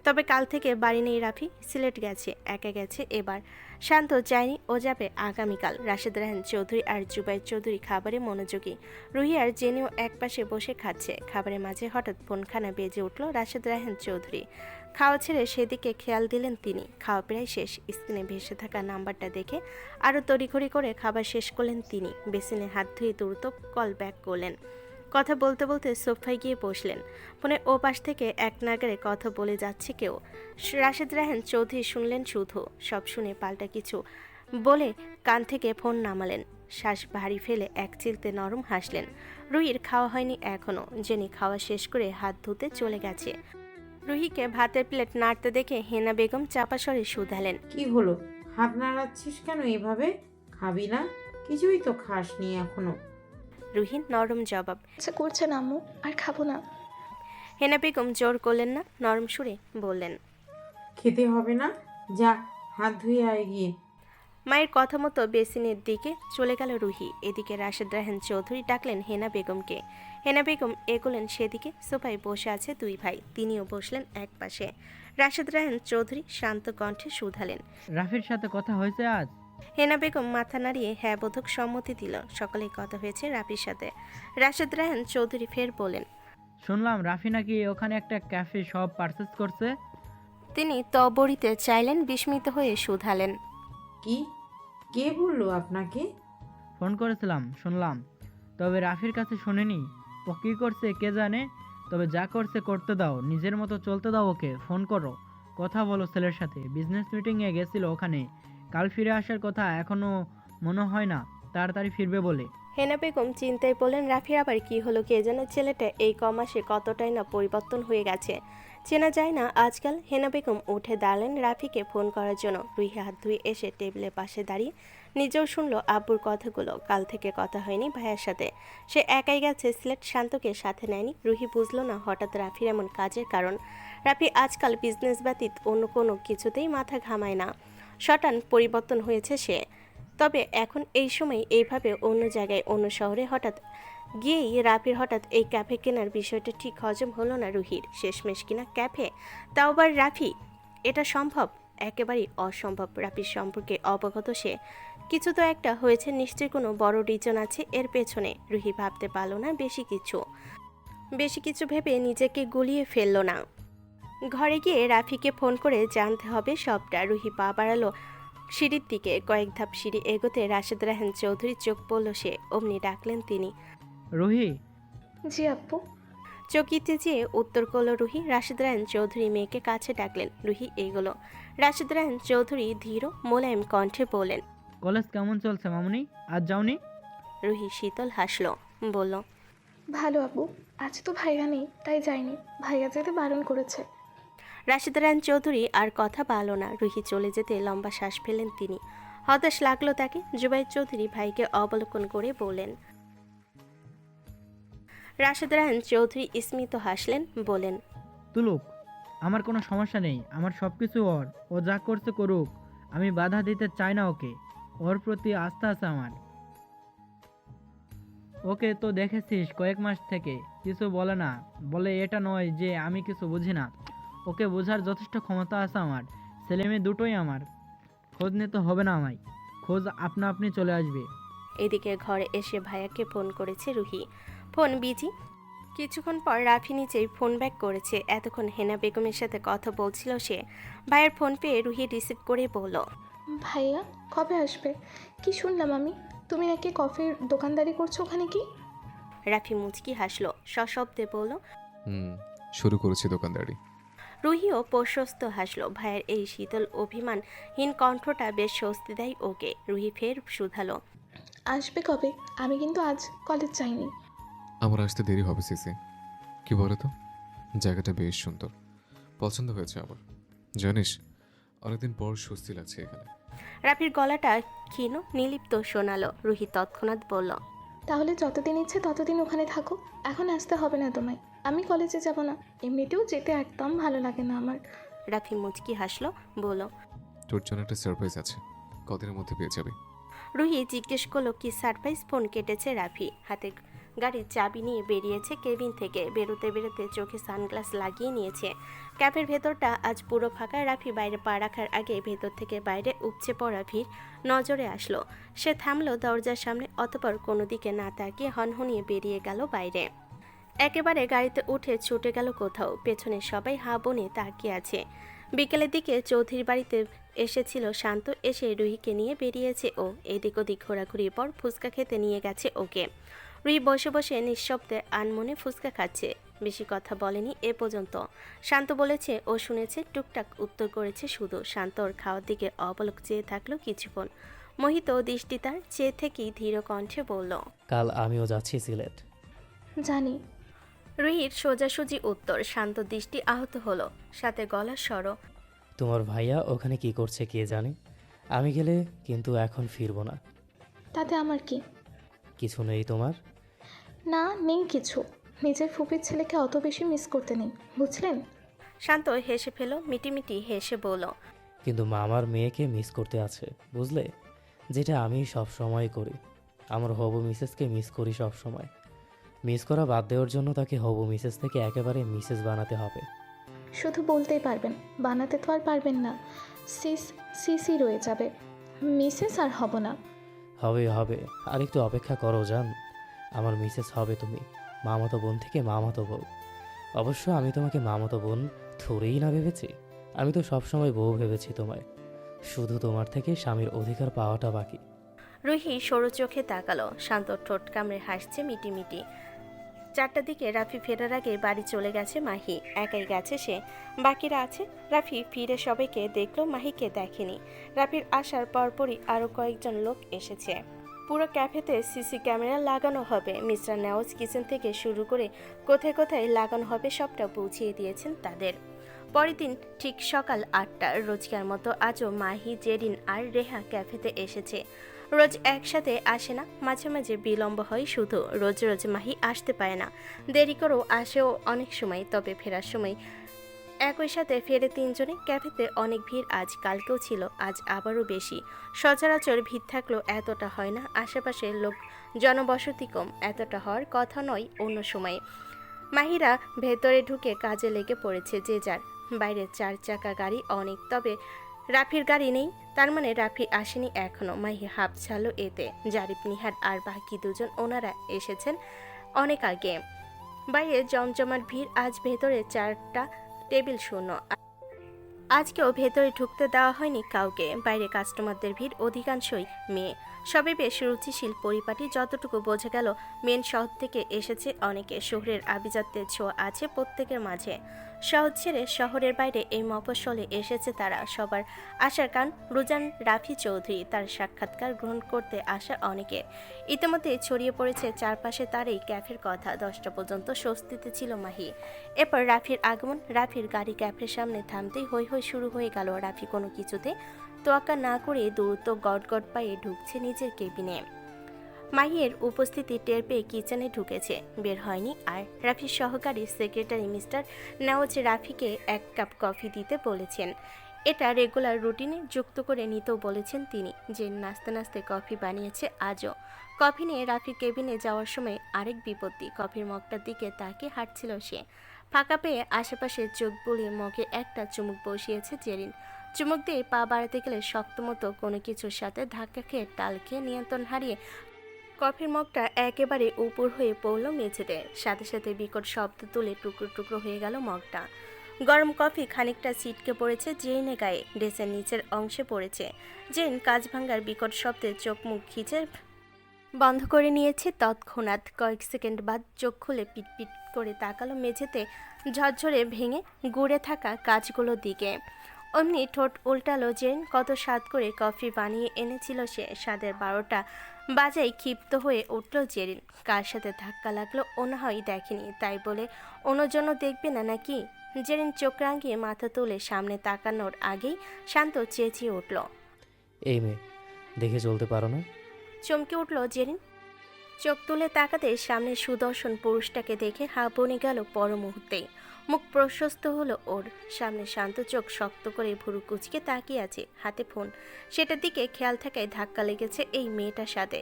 তবে কাল থেকে বাড়ি নেই রাফি, সিলেট গেছে, একা গেছে এবার। শান্ত যায়নি, ও যাবে আগামীকাল। রাশেদ রায়হান চৌধুরী আর জুবাইর চৌধুরী খাবারে মনোযোগী। রুহি আর জেনিও একপাশে বসে খাচ্ছে। খাবারের মাঝে হঠাৎ ফোনখানা বেজে উঠল রাশেদ রায়হান চৌধুরী। খাওয়া ছেড়ে সেদিকে খেয়াল দিলেন তিনি। খাওয়া প্রায় শেষ। স্ক্রিনে ভেসে থাকা নাম্বারটা দেখে আরও তড়িঘড়ি করে খাবার শেষ করলেন তিনি। বেসিনে হাত ধুয়ে দ্রুত কল ব্যাক করলেন। কথা বলতে বলতে সোফায় গিয়ে বসলেন। ফোনের ও পাশ থেকে এক নাগারে কথা বলে যাচ্ছে কেউ। রাশেদ রায়হান চৌধুরী শুনলেন শুধু। সব শুনে পাল্টা কিছু বলে কান থেকে ফোন নামালেন। শ্বাস ভারী ফেলে এক চিলতে নরম হাসলেন। রুহির খাওয়া হয়নি এখনো। জেনি খাওয়া শেষ করে হাত ধুতে চলে গেছে। রুহিকে ভাতের প্লেট নাড়তে দেখে হেনা বেগম চাপা স্বরে শুধালেন। কি হলো, হাত নাড়াচ্ছিস কেন এভাবে? খাবি না? কিছুই তো খাসনি এখনো। রুহির নরম জবাব। ইচ্ছে করছে না আম্মু, আর খাবো না। হেনা বেগম জোর করলেন না, নরম সুরে বললেন। খেতে হবে না, যা হাত ধুয়ে আয় গিয়ে। মায়ের কথা মতো বেসিনের দিকে চলে গেল রুহি। এদিকে রাশেদ রায়হান চৌধুরী ডাকলেন হেনা বেগমকে। হেনা বেগম এগোলেন সেদিকে। সোফায় বসে আছে দুই ভাই, তিনিও বসলেন এক পাশে। রাশেদ রায়হান চৌধুরী শান্ত কণ্ঠে শুধালেন। রাফির সাথে কথা হয়েছে আজ? হেনা বেগম মাথা নাড়িয়ে হ্যাঁ বোধক সম্মতি দিল। সকলেই কথা হয়েছে রাফির সাথে। রাশেদ রায়হান চৌধুরী ফের বলেন। শুনলাম রাফি নাকি ওখানে একটা ক্যাফে সব পারচেজ করছে। তিনি তবরিতে চাইলেন, বিস্মিত হয়ে শুধালেন। কি? কে বললো আপনাকে? ফোন করেছিলাম, শুনলাম। তবে রাফির কাছে শুনিনি। ও কী করছে কে জানে। তবে যা করছে করতে দাও, নিজের মতো চলতে দাও ওকে। ফোন করো, কথা বলো ছেলের সাথে। বিজনেস মিটিংয়ে গেছিল ওখানে, কাল ফিরে আসার কথা। এখনও মনে হয় না তাড়াতাড়ি ফিরবে বলে। হেনা বেগম চিন্তায় বললেন, রাফির আবার কি হলো কে জানে। ছেলেটা এই কমাসে কতটাই না পরিবর্তন হয়ে গেছে, চেনা যায় না আজকাল। হেনা বেগম উঠে দাঁড়ালেন রাফিকে ফোন করার জন্য। রুহি হাত ধুয়ে এসে টেবিলের পাশে দাঁড়িয়ে নিজেও শুনলো আব্বুর কথাগুলো। কাল থেকে কথা হয়নি ভাইয়ার সাথে, সে একাই গেছে সিলেট, শান্তকে সাথে নেয়নি। রুহি বুঝলো না হঠাৎ রাফির এমন কাজের কারণ। রাফি আজকাল বিজনেস ব্যতীত অন্য কোনো কিছুতেই মাথা ঘামায় না, সটান পরিবর্তন হয়েছে সে। তবে এখন এই সময় এইভাবে অন্য জায়গায় অন্য শহরে হঠাৎ গিয়েই রাফির হঠাৎ এই ক্যাফে কেনার বিষয়টা ঠিক হজম হলো না রুহির। শেষমেশ কিনা ক্যাফে, তাও আবার রাফি। এটা সম্ভব? একেবারেই অসম্ভব। রাফির সম্পর্কে অবগত সে, কিছু তো একটা হয়েছে, নিশ্চয়ই কোনো বড় রিজন আছে এর পেছনে। রুহি ভাবতে পারল না বেশি কিছু ভেবে নিজেকে গুলিয়ে ফেলল না। ঘরে গিয়ে রাফিকে ফোন করে জানতে হবে সবটা। রুহি পা বাড়ালো সিঁড়ির দিকে। কয়েক ধাপ সিঁড়ি এগোতে রাশেদ রাহান চৌধুরীর চোখ পড়ল সে। অমনি ডাকলেন তিনি। রুহি। জি আব্বু। চকিতে যেয়ে উত্তর করল রুহি। রাশেদ রাহান চৌধুরী মেয়েকে কাছে ডাকলেন। রুহি এগোলো। রাশেদ রাহান চৌধুরী ধীর মোলায়েম কণ্ঠে বললেন, কলেজ কেমন চলছে মামুনি? আজ যাওনি? রুহি শীতল হাসল, বলল, ভালো আব্বু, আজ তো ভাইয়া নেই তাই যাইনি, ভাইয়া যেতে বারণ করেছে। রাশেদ রাহান চৌধুরী আর কথা বাড়ল না। রুহি চলে যেতে লম্বা শ্বাস ফেলেন তিনি। হতাশ লাগলো তাকে। জুবাইর চৌধুরী ভাইকে অবলোকন করে বললেন। রাশেদ রাহান চৌধুরী স্মিত হাসলেন, বলেন, তুলুক, আমার কোনো সমস্যা নেই। আমার সব কিছু ওর, ও যা করছে করুক। আমি বাধা দিতে চাই না ওকে। ওর প্রতি আস্থা আছে আমার। ওকে তো দেখেছিস কয়েক মাস থেকে কিছু বলে না। বলে এটা নয় যে আমি কিছু বুঝি না, ওকে বোঝার যথেষ্ট ক্ষমতা আছে আমার। ছেলে মেয়ে দুটোই আমার। খোঁজ নিতে হবে না আমায়, খোঁজ আপনা আপনি চলে আসবে। এদিকে ঘরে এসে ভাইয়াকে ফোন করেছে রুহি। Phone busy. কিছুক্ষণ পর রাফি নিচেই ফোন ব্যাক করেছে। এতক্ষণ হেনা বেগমের সাথে কথা বলছিল সে। ভাইয়ের ফোন পেয়ে রুহি রিসিভ করে বলল, ভাইয়া কবে আসবে? কি শুনলাম আমি, তুমি নাকি কফির দোকানদারি করছো ওখানে? কি? রাফি মুচকি হাসলো, সশব্দে বলল। শুরু করেছি দোকানদারি। রুহিও প্রশস্ত হাসলো। ভাইয়ের এই শীতল অভিমানহীন কণ্ঠটা বেশ স্বস্তি দেয় ওকে। রুহি ফের শুধালো, আসবে কবে? আমি কিন্তু আজ কলেজ যাইনি। আমার আসতে দেরি হবে সিসি। কি বলো তো, জায়গাটা বেশ সুন্দর, পছন্দ হয়েছে আমার। জানিস, অনেকদিন পর স্বস্তি লাগছে এখানে। রাফির গলাটা ক্ষীণ নিলিপ্ত শোনালো। রুহি তৎক্ষণাৎ বলল, তাহলে যতদিন ইচ্ছে ততদিন ওখানে থাকো, এখন আসতে হবে না তোমায়। আমি কলেজে যাব না, এমনিতেও যেতে একদম ভালো লাগে না আমার। রাফি মুচকি হাসলো, বলল, তোর জন্য একটা সারপ্রাইজ আছে, কদিনের মধ্যে পেয়ে যাবি। রুহি জিজ্ঞেস করলো কি সারপ্রাইজ। ফোন কেটেছে রাফি। হাতে গাড়ির চাবি নিয়ে বেরিয়েছে কেবিন থেকে। বেরোতে বেরোতে চোখে সানগ্লাস লাগিয়ে নিয়েছে। ক্যাফের ভেতরটা আজ পুরো ফাঁকা। রাফি বাইরে পা রাখার আগে ভেতর থেকে বাইরে উপচে পড়া ভিড় নজরে আসলো। সে থামলো দরজার সামনে, অতঃপর কোনো দিকে না তাকিয়ে হনহনিয়ে বেরিয়ে গেল বাইরে। একেবারে গাড়িতে উঠে ছুটে গেল কোথাও। পেছনে সবাই হা বনে তাকিয়ে আছে। বিকেলের দিকে চৌধুরীর বাড়িতে এসেছিল শান্ত। এসে রুহিকে নিয়ে বেরিয়েছে ও। এদিক ওদিক ঘোরাঘুরির পর ফুচকা খেতে নিয়ে গেছে ওকে। রুহি বসে বসে নিঃশব্দে আনমনে ফুচকা খাচ্ছে। বেশি কথা বলেনি এ পর্যন্ত। শান্ত বলেছে ও শুনেছে, টুকটাক উত্তর করেছে শুধু। শান্ত ওর খাওয়ার দিকে অবলোক চেয়ে থাকলো কিছুক্ষণ। মোহিত দৃষ্টি তার চেয়ে থেকেই ধীর কণ্ঠে বলল, কাল আমিও যাচ্ছি সিলেট। জানি। রুহির সোজাসুজি উত্তর। শান্ত দৃষ্টি আহত হলো, সাথে গলার স্বরও। তোমার ভাইয়া ওখানে কি করছে কে জানে। আমি গেলে কিন্তু এখন ফিরবো না। তাতে আমার কি? কিছু নেই তোমার? না, নেই কিছু। নিজের ফুপির ছেলেকে অত বেশি মিস করতে নেই, বুঝলেন? শান্ত হেসে ফেল, মিটিমিটি হেসে বলল, কিন্তু মামার মেয়েকে মিস করতে আছে, বুঝলে? যেটা আমি সব সময় করি। আমার হবু মিসেসকে মিস করি সব সময়। মিস করা বাদ দেওয়ার জন্য তাকে হবু মিসেস থেকে একেবারে মিসেস বানাতে হবে। শুধু বলতেই পারবেন, বানাতে তো আর পারবেন না। সিসি রয়ে যাবে, মিসেস আর হব না। হবে হবে, আর একটু অপেক্ষা করো জান। আমার মিসেস হবে তুমি, মামাতো বোন থেকে মামাতো বউ। অবশ্য আমি তোমাকে মামাতো বোন থরেই না ভেবেছি, আমি তো সবসময় বউ ভেবেছি তোমায়। শুধু তোমার থেকে স্বামীর অধিকার পাওয়াটা বাকি। রুহি সরু চোখে তাকালো। শান্ত ঠোঁট কামড়ে হাসছে মিটিমিটি। 4টার দিকে রাফি ফেরার আগে বাড়ি চলে গেছে মাহি। একাই গেছে সে, বাকিরা আছে। রাফি ফিরে সবাইকে দেখলো, মাহিকে দেখেনি। রাফির আসার পরপরই আরও কয়েকজন লোক এসেছে। পুরো ক্যাফেতে সিসি ক্যামেরা লাগানো হবে। মিস্টার নেওয়াজ কিচেন থেকে শুরু করে কোথায় কোথায় লাগানো হবে সবটা বুঝিয়ে দিয়েছেন তাদের। পরের দিন ঠিক সকাল 8টা, রোজকার মতো আজও মাহি, জেরিন আর রেহা ক্যাফেতে এসেছে। রোজ একসাথে আসে না, মাঝে মাঝে বিলম্ব হয় শুধু। রোজ রোজ মাহি আসতে পারে না, দেরি করেও আসেও অনেক সময়। তবে ফেরার সময় একই সাথে ফেরে 3 জনে। ক্যাফেতে অনেক ভিড় আজ, কালকেও ছিল, আজ আবারও বেশি। সচরাচর ভিড় থাকলেও এতটা হয় না। আশেপাশে লোক জনবসতি কম, এতটা হওয়ার কথা নয় অন্য সময়ে। মাহিরা ভেতরে ঢুকে কাজে লেগে পড়েছে যে যার। বাইরে 4 চাকা গাড়ি অনেক, তবে রাফির গাড়ি নেই। তার মানে রাফি আসেনি এখনো। মাহি হাফ ছাড়লো এতে। জারিফ, নিহার আর বাকি 2 জন, ওনারা এসেছেন অনেক আগে। বাইরে জমজমাট ভিড়। আজ ভেতরে 4টা টেবিল শূন্য। আজকেও ভেতরে ঢুকতে দেওয়া হয়নি কাউকে। বাইরে কাস্টমারদের ভিড়, অধিকাংশই মেয়ে। সবে বেশ রুচিশীল পরিপাটি। যতটুকু বোঝা গেল মেন শহর থেকে এসেছে অনেকে। শহরের আভিজাত্যের ছোঁয়া আছে প্রত্যেকের মাঝে। শহর ছেড়ে শহরের বাইরে এই মফস্বলে এসেছে তারা। সবার আসার কারণ রুজান রাফি চৌধুরী, তার সাক্ষাৎকার গ্রহণ করতে আসা অনেকে। ইতিমধ্যে ছড়িয়ে পড়েছে চারপাশে তার এই ক্যাফের কথা। 10টা পর্যন্ত স্বস্তিতে ছিল মাহি। এরপর রাফির আগমন। রাফির গাড়ি ক্যাফের সামনে থামতেই হৈ হৈ শুরু হয়ে গেল। রাফি কোনো কিছুতে তোয়াক্কা না করে দ্রুত গটগট পায়ে ঢুকছে নিজের কেবিনে। মাহির উপস্থিতি টের পেয়ে কিচেনে ঢুকেছে, বের হয়নি আর। রাফির সহকারী সেক্রেটারি মিস্টার নেওয়াজ রাফিকে 1 কাপ কফি দিতে বলেছেন। এটা রেগুলার রুটিনে যুক্ত করে নিতেও বলেছেন তিনি। যে নাস্তে নাস্তে কফি বানিয়েছে আজও। কফি নিয়ে রাফির কেবিনে যাওয়ার সময় আরেক বিপত্তি। কফির মগটার দিকে তাকিয়ে হাঁটছিল সে। ফাঁকা পেয়ে আশেপাশে চোখ বুলিয়ে মগে একটা চুমুক বসিয়েছে জেরিন। চুমুক দিয়ে পা বাড়াতে গেলে শক্তমতো কোনো কিছুর সাথে ধাক্কা খেয়ে টাল খেয়ে নিয়ন্ত্রণ হারিয়ে কফির মগটা একেবারে উপর হয়ে পড়ল মেঝেতে। সাথে সাথে বিকট শব্দ তুলে টুকরো টুকরো হয়ে গেল মগটা। গরম কফি খানিকটা ছিটকে পড়েছে জেরিনের গায়ে, ড্রেসের নিচের অংশে পড়েছে। জেরিন কাঁচ ভাঙার বিকট শব্দে চোখ মুখ খিচে বন্ধ করে নিয়েছে তৎক্ষণাৎ। কয়েক সেকেন্ড বাদ চোখ খুলে পিটপিট করে তাকালো মেঝেতে ঝরঝরে ভেঙে গুড়ে থাকা কাজগুলোর দিকে। অমনি ঠোঁট উল্টালো জেরিন। কত স্বাদ করে কফি বানিয়ে এনেছিল সে। স্বাদের 12টা বাজাই ক্ষিপ্ত হয়ে উঠল জেরিন। কার সাথে ধাক্কা লাগলো ও না হয় দেখেনি, তাই বলে অন্যজন দেখবে না নাকি? জেরিন চোখ রাঙিয়ে মাথা তুলে সামনে তাকানোর আগেই শান্ত চেঁচিয়ে উঠল। এই মেয়ে, দেখে চলতে পারো না? চমকে উঠল জেরিন। চোখ তুলে তাকাতে সামনে সুদর্শন পুরুষটাকে দেখে হা বনে গেল পর মুহূর্তেই। মুখ প্রশস্ত হলো ওর। সামনে শান্ত চোখ শক্ত করে ভুরু কুচকে তাকিয়ে আছে, হাতে ফোন। সেটার দিকে খেয়াল থাকায় ধাক্কা লেগেছে এই মেয়েটার সাথে।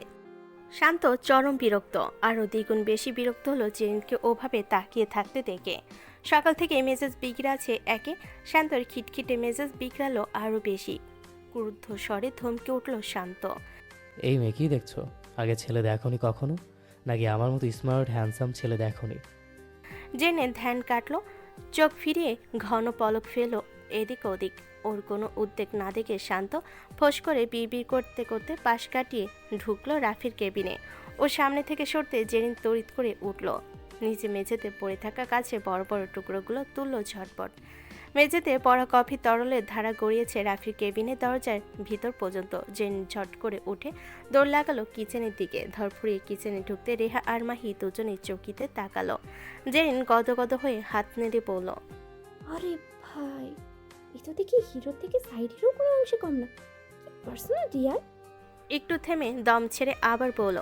শান্ত চরম বিরক্ত, আরও দ্বিগুণ বেশি বিরক্ত হলো জেরিনকে ওভাবে তাকিয়ে থাকতে দেখে। সকাল থেকে মেজাজ বিগড়াছে একে। শান্তর খিটখিটে মেজাজ বিগড়ালো আরও বেশি। ক্রুদ্ধ স্বরে ধমকে উঠল শান্ত। এই মেয়ে, কি দেখছো? আগে ছেলে দেখোনি কখনো? নাকি আমার মতো স্মার্ট হ্যান্ডসাম ছেলে দেখোনি? জেনে ধ্যান কাটলো, চোখ ফিরিয়ে ঘন পলক ফেলো এদিক ওদিক। ওর কোনো উদ্বেগ না দেখে শান্ত ফোঁস করে বিড়বিড় করতে করতে পাশ কাটিয়ে ঢুকলো রাফির কেবিনে। ও সামনে থেকে সরতে জেরিন তড়িৎ করে উঠল। নিচে মেঝেতে পড়ে থাকা কাছে বড় বড় টুকরোগুলো তুলল ঝটপট। মেঝেতে পড়া কফি তরলের ধারা গড়িয়েছে রাফির কেবিনের দরজার ভিতর পর্যন্ত। জেরিন ঝট করে উঠে দৌড় লাগালো কিচেনের দিকে। ধরফুরিয়ে কিচেনে ঢুকতে রেহা আর মাহি দুজনেই চৌকিতে তাকালো। জেরিন গদগদ হয়ে হাত নেড়ে বলল, আরে ভাই, এ তো দেখি হিরোর থেকে সাইড হিরো কোনো অংশে কম না। পার্সোনালিটি আর। একটু থেমে দম ছেড়ে আবার বলল,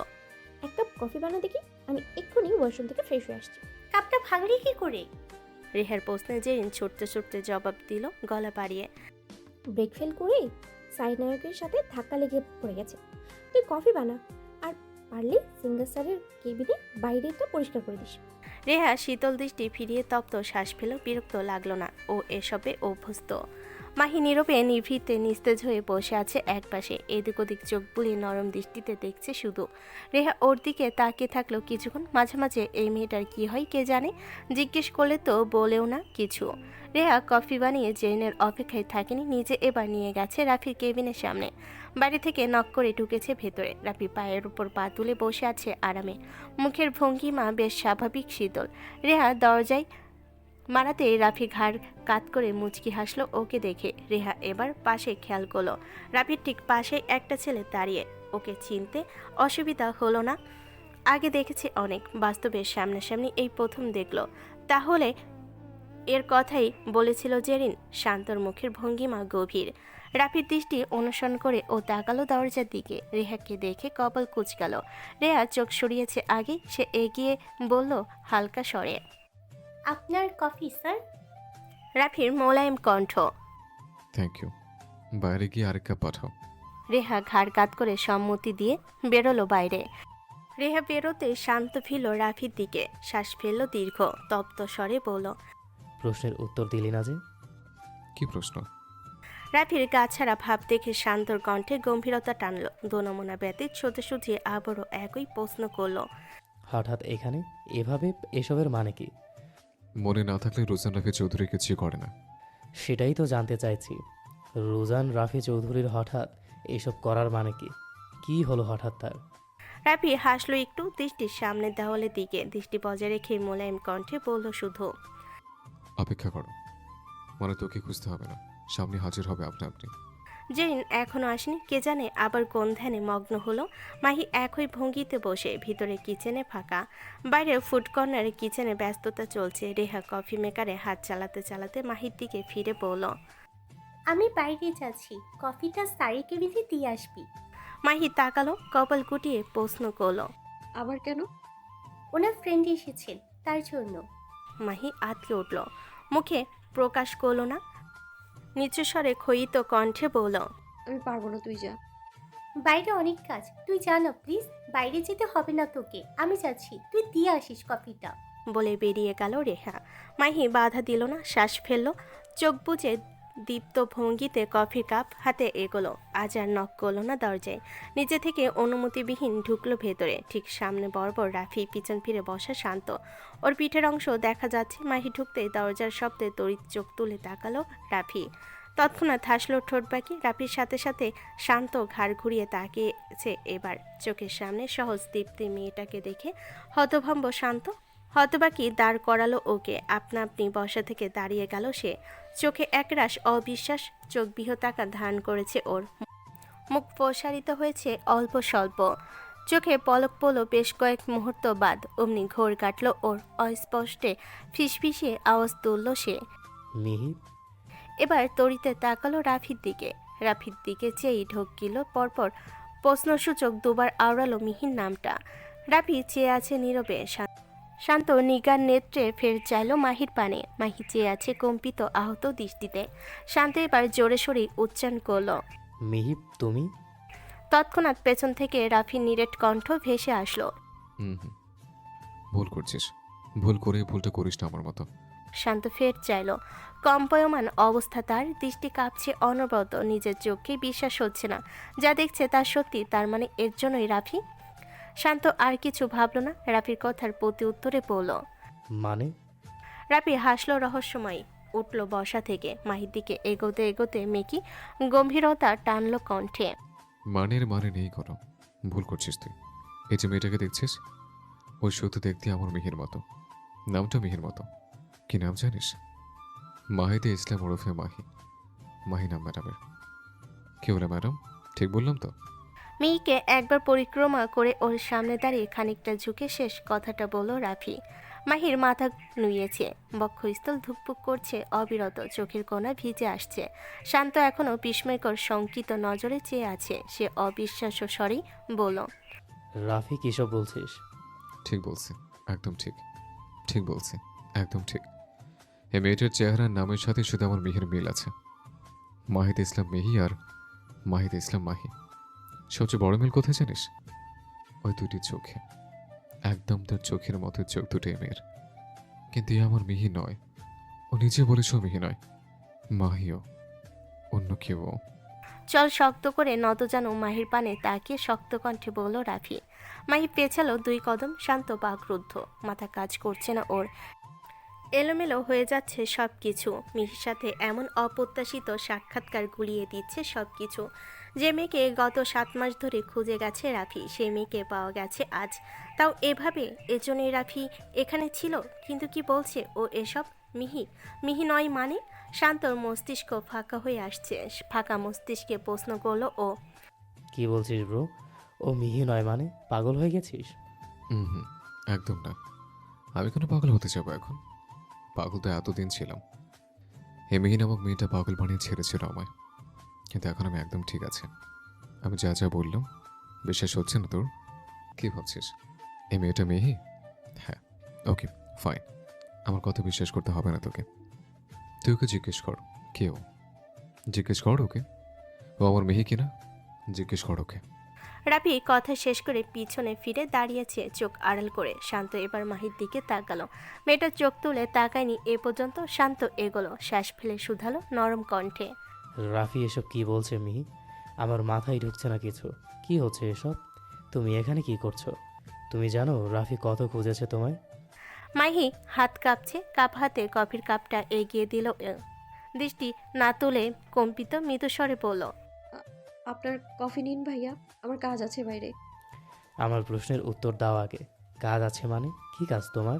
1 কাপ কফি বানা দেখি, আমি এক্ষুনি ওয়াশরুম থেকে ফ্রেশ হয়ে আসছি। কাপটা ভাঙলি কি করে? রেহার প্রশ্নে জেরিন ছুটতে ছুটতে জবাব দিল গলা বাড়িয়ে, ব্রেক ফেল করে সাইড নায়কের সাথে ধাক্কা লেগে পড়ে গেছে। তুই কফি বানা, আর পারলে সিঙ্গার স্যারের কেবিনে বাইরেটা পরিষ্কার করে দিস। রেহা শীতল দৃষ্টি ফিরিয়ে তপ্ত শ্বাস ফেল। বিরক্ত লাগলো না, ও এসবে অভ্যস্ত। মাহি নীরবে নিভৃতে নিস্তেজ হয়ে বসে আছে একপাশে, এদিক ওদিক চোখ বুলিয়ে নরম দৃষ্টিতে দেখছে শুধু। রেহা ওর দিকে তাকিয়ে থাকলো কিছুক্ষণ। মাঝে মাঝে এই মেয়েটার কি হয় কে জানে, জিজ্ঞেস করলে তো বলেও না কিছু। রেহা কফি বানিয়ে জেরিনের অপেক্ষায় থাকেনি, নিজে এবার নিয়ে গেছে রাফির কেবিনের সামনে। বাড়ি থেকে নক করে ঢুকেছে ভেতরে। রাফি পায়ের উপর পা তুলে বসে আছে আরামে, মুখের ভঙ্গিমা বেশ স্বাভাবিক শীতল। রেহা দরজায় মারাতে রাফি ঘাড় কাত করে মুচকি হাসলো ওকে দেখে। রেহা এবার পাশে খেয়াল করলো, রাফির ঠিক পাশে একটা ছেলে দাঁড়িয়ে। ওকে চিনতে অসুবিধা হলো না, আগে দেখেছি অনেক, বাস্তবের সামনাসামনি এই প্রথম দেখলো। তাহলে এর কথাই বলেছিল জেরিন। শান্তর মুখের ভঙ্গিমা গভীর। রাফির দৃষ্টি অনুসরণ করে ও তাকালো দরজার দিকে। রেহাকে দেখে কপাল কুঁচকাল। রেহা চোখ সরিয়েছে আগে, সে এগিয়ে বলল হালকা স্বরে, আপনার কফি স্যার। রাফির মোলায়েম কণ্ঠ। থ্যাংক ইউ, বাইরে গিয়ে আরেক কাপ পাঠাও। রেহা ঘাড় কাত করে সম্মতি দিয়ে বেরোলো বাইরে। রেহা বেরোতে শান্ত ফিরল রাফির দিকে, শ্বাস ফেলল দীর্ঘ, তপ্ত স্বরে বলল, প্রশ্নের উত্তর দিলি না যে? কি প্রশ্ন? রাফির গাছাড়া ভাব দেখে শান্তর কণ্ঠে গম্ভীরতা টানল। দোনমনা ব্যতীত সোজাসুজি আবারও একই প্রশ্ন করলো, হঠাৎ এখানে এভাবে? এসবের মানে কি? মনে না থাকলে রোজান রাফি চৌধুরী কিছু করে না। সেটাই তো জানতে চাইছি। রোজান রাফি চৌধুরীর হঠাৎ এসব করার মানে কি? কি হলো হঠাৎ তার? রাফি হাসলো একটু, দৃষ্টির সামনে দেওয়ালের দিকে দৃষ্টি বজায় রেখে মোলায়েম কণ্ঠে বলল শুধু, অপেক্ষা করো, মানে তোকে খুঁজতে হবে না, সামনে হাজির হবে আপনি আপনি। জেরিন এখনো আসেনি, কে জানে আবার কোন ধ্যানে মগ্ন হলো। মাহি একই ভঙ্গিতে বসে, ভিতরে কিচেনে ফাঁকা, বাইরে ফুড কর্নারে কিচেনে ব্যস্ততা চলছে। রেহা কফি মেকারে হাত চালাতে চালাতে মাহির দিকে ফিরে বলল, আমি বাইরে যাচ্ছি, কফিটা স্যারের কেবিনে দিয়ে আসবি। মাহি তাকালো, কপাল কুটিয়ে প্রশ্ন করলো, আবার কেন? ওনার ফ্রেন্ড এসেছেন তার জন্য। মাহি আতকে উঠল, মুখে প্রকাশ করলো না, নিচু স্বরে ক্ষয়িত কণ্ঠে বলল, আমি পারবো না, তুই যা। বাইরে অনেক কাজ, তুই যা না প্লিজ। বাইরে যেতে হবে না তোকে, আমি যাচ্ছি, তুই দিয়ে আসিস কফিটা। বলে বেরিয়ে গেল রেহা। মাহি বাধা দিল না, শ্বাস ফেলল, চোখ বুজে দীপ্ত ভঙ্গিতে কফি কাপ হাতে এগোলো। আজ আর নক করলো না দরজায়, নিজে থেকে অনুমতিবিহীন ঢুকলো ভেতরে। ঠিক সামনে বরাবর রাফি, পিছন ফিরে বসা শান্ত, ওর পিঠের অংশ দেখা যাচ্ছে। মাহি ঢুকতে দরজার শব্দে তড়িৎ চোখ তুলে তাকালো রাফি। তৎক্ষণাৎ হাসলো ঠোঁট বাকি। রাফির সাথে সাথে শান্ত ঘাড় ঘুরিয়ে তাকিয়েছে এবার। চোখের সামনে সহজ দীপ্তি মেয়েটাকে দেখে হতভম্ব শান্ত। হতবাকি দাঁড় করালো ওকে, আপনা আপনি বসা থেকে দাঁড়িয়ে গেল সে। চোখে একরাশ অবিশ্বাস, চোখ বিহতাকা ধারণ করেছে ওর, মুখ প্রসারিত হয়েছে অল্প স্বল্প, চোখে পলক পড়ল বেশ কয়েক মুহূর্ত বাদ। অমনি ঘোর কাটল ওর, অস্পষ্টে ফিসফিসিয়ে আওয়াজ তুলল সে। মিহি? এবার তড়িতে তাকালো রাফির দিকে। রাফির দিকে চেয়েই ঢোকিল, পরপর প্রশ্নসূচক দুবার আওড়ালো মিহির নামটা। রাফি চেয়ে আছে নীরবে। শান্ত নিগার নেত্রে ফের চাইল মাহির পানে। মাহি চেয়ে আছে কম্পিত আহত দৃষ্টিতে। শান্ত এবার জোরে সোরে উচ্চারণ করল, মিহি তুমি? তৎক্ষণাৎ পেছন থেকে রাফির নিরেট কণ্ঠ ভেসে আসলো, হুম, ভুল করছিস, ভুল করে ভুলটা করিস না আমার মতো। শান্ত ফের চাইল, কম্পয়মান অবস্থা তার, দৃষ্টি কাঁপছে অনবরত, নিজের চোখে বিশ্বাস হচ্ছে না যা দেখছে তা সত্যি। তার মানে এর জন্যই রাফি? শান্ত আর কিছু ভাবল না, রাফির কথার প্রতি উত্তরে বলল, মানে? রাফি হাসলো রহস্যময়, উঠল বসা থেকে, মাহির দিকে এগোতে এগোতে মেকি গম্ভীরতা টানল কণ্ঠে, মানের মানে নেই করো, ভুল করছিস তুই। এই যে মেয়েটাকে দেখছিস, ওই শুধু দেখতে আমার মিহির মতো, নামটা মিহির মতো। কি নাম জানিস? মাহিদে ইসলাম ওরফে মাহি। মাহি নাম ম্যাডামের। কি বলে ম্যাডাম, ঠিক বললাম তো? মেয়েকে একবার পরিক্রমা করে ওর সামনে দাঁড়িয়ে খানিকটা ঝুঁকে শেষ কথাটা বলল রাফি। মাহির মাথা নুইয়েছে, বক্ষস্থল ধুকপুক করছে অবিরত, চোখের কোণা ভিজে আসছে। শান্ত এখনো বিস্ময়কর শঙ্কিত নজরে চেয়ে আছে। সে অবিশ্বাস্য স্বরেই বলল, রাফি কিসব বলছিস? ঠিক বলছে, একদম ঠিক, ঠিক বলছে, একদম ঠিক। এই মেয়েটার চেহারার নামের সাথে শুধু আমার মিহির মিল আছে। মাহিদ ইসলাম মিহি আর মাহিদ ইসলাম মাহি। সবচেয়ে বড় মিল কোথায় জানিস? ওই দুটি চোখে, একদম তার চোখের মতো চোখ দুটোই মেয়ের। কিন্তু এ আমার মিহি নয়, ও নিজে বলেছ মিহি নয়, মাহিও। অন্য কেউ। চল শক্ত করে নতজানু মাহির পানে তাকিয়ে শক্ত কণ্ঠে বলল রাফি। মাহি পেছালো 2 কদম, শান্ত বাকরুদ্ধ, মাথা কাজ করছে না ওর। এলোমেলো হয়ে যাচ্ছে সব কিছু। মিহির সাথে এমন অপ্রত্যাশিত সাক্ষাৎকার গুলিয়ে দিচ্ছে সব কিছু। যে মেয়েকে গত 7 মাস ধরে খুঁজে গেছে রাফি, সেই মেয়েকে পাওয়া গেছে আজ, তাও এভাবে। এজন্যই রাফি এখানে ছিল। কিন্তু কি বলছে ও এসব? মিহি মিহি নয় মানে? শান্তর মস্তিষ্ক ফাঁকা হয়ে আসছে। ফাঁকা মস্তিষ্কে প্রশ্ন করলো ও। কি বলছিস ব্রো? ও মিহি নয় মানে? পাগল হয়ে গেছিস? হুম, একদম না। আমি কেন পাগল হতে যাবো এখন? পাগল তো এতদিন ছিলাম। হেমিহি নামক মেয়েটা পাগল বানিয়ে ছেড়েছিল আমায়। কিন্তু এখন আমি একদম ঠিক আছে। আমি যা যা বললাম বিশ্বাস হচ্ছে না তোর? কি ভাবছিস এই মেয়েটা মেহি? হ্যাঁ, ওকে ফাইন। আমার কথা বিশ্বাস করতে হবে না তোকে। তুই ওকে জিজ্ঞেস কর কে ও। জিজ্ঞেস কর ওকে ও আমার মেহি কিনা। জিজ্ঞেস কর ওকে। রাফি কথা শেষ করে পিছনে ফিরে দাঁড়িয়েছে, চোখ আড়াল করে। শান্ত এবার মাহির দিকে তাকালো। মেয়েটা চোখ তুলে তাকায়নি এ পর্যন্ত। শান্ত এগোলো, শ্বাস ফেলে শুধালো নরম কণ্ঠে। রাফি এসব কি বলছে মিহি? আমার মাথায় ঢুকছে না কিছু। কি হচ্ছে এসব? তুমি এখানে কি করছো? তুমি জানো রাফি কত খুঁজেছে তোমায়? মাহি হাত কাঁপছে, কাপ হাতে কফির কাপটা এগিয়ে দিল। দৃষ্টি না তুলে কম্পিত মৃদুস্বরে বলল। আপনার কফি নিন ভাইয়া, আমার কাজ আছে বাইরে। আমার প্রশ্নের উত্তর দাও আগে। কাজ আছে মানে? কি কাজ তোমার?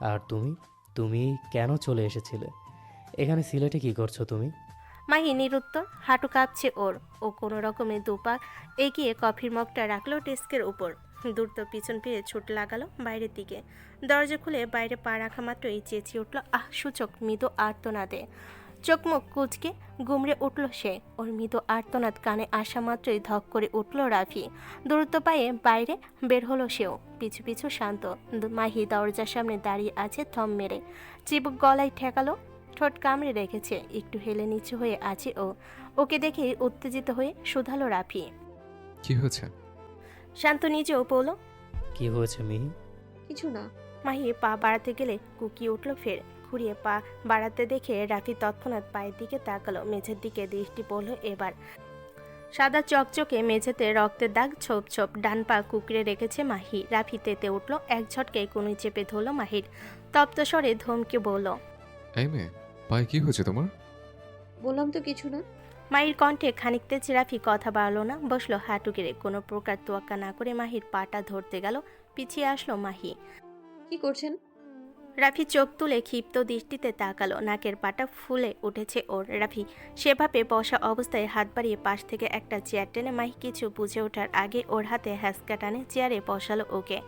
আর তুমি তুমি কেন চলে এসেছিলে এখানে? সিলেটে কি করছো তুমি? মাহি নিরুত্তর, হাঁটু কাঁপছে ওর। ও কোনো রকমে দুপা এগিয়ে কফির মগটা রাখলো ডেস্কের উপর। দ্রুত পিছন ফিরে ছুট লাগালো বাইরের দিকে। দরজা খুলে বাইরে পা রাখা মাত্রই চেঁচিয়ে উঠল আহ সূচক মৃদু আর্তনাদে। চোখ মুখ কুচকে গুমড়ে উঠল সে। ওর মৃদু আর্তনাদ কানে আসা মাত্রই ধক করে উঠল রাফি। দ্রুত পায়ে বাইরে বের হলো সেও, পিছু পিছু শান্ত। মাহি দরজার সামনে দাঁড়িয়ে আছে থম মেরে, চিবুক গলায় ঠেকালো, ঠোঁট কামড়ে রেখেছে, একটু হেলে নিচু হয়ে আছে ও। ওকে দেখে উত্তেজিত হয়ে শুধালো রাফি। কি হয়েছে? শান্ত নিজেও বলল। কি হয়েছে মিহি? কিছু না। মাহি পা বাড়াতে গেলে কুকিয়ে উঠল ফের। ঘুরিয়ে পা বাড়াতে দেখে রাফি তৎক্ষণাৎ পায়ের দিকে তাকালো। মেঝের দিকে দৃষ্টি পড়ল এবার। সাদা চকচকে মেঝেতে রক্তের দাগ ছোপ ছোপ। ডান পা কুকড়ে রেখেছে মাহি। রাফি তেতে উঠল, এক ঝটকে কোণে চেপে ধরল মাহির। তপ্ত স্বরে ধমকে বলল। এই মেয়ে, পায়ে কি হয়েছে তোমার? বললাম তো কিছু না। মাহির কণ্ঠে খানিক তেজ। রাফি কথা বাড়ল না, বসলো হাঁটু গেড়ে। কোনো প্রকার তোয়াক্কা না করে মাহির পাটা ধরতে গেল। পিছিয়ে আসলো মাহি। কি করছেন? রাফি চোখ তুলে ক্ষিপ্ত দৃষ্টিতে তাকালো। নাকের পাটা ফুলে উঠেছে ওর। রাফি সেভাবে বসা অবস্থায় হাত বাড়িয়ে পাশ থেকে একটা চেয়ার টেনে মাহি কিছু বুঝে ওঠার আগে ওর হাতে হ্যাঁচকা টানে চেয়ারে বসালো ওকে।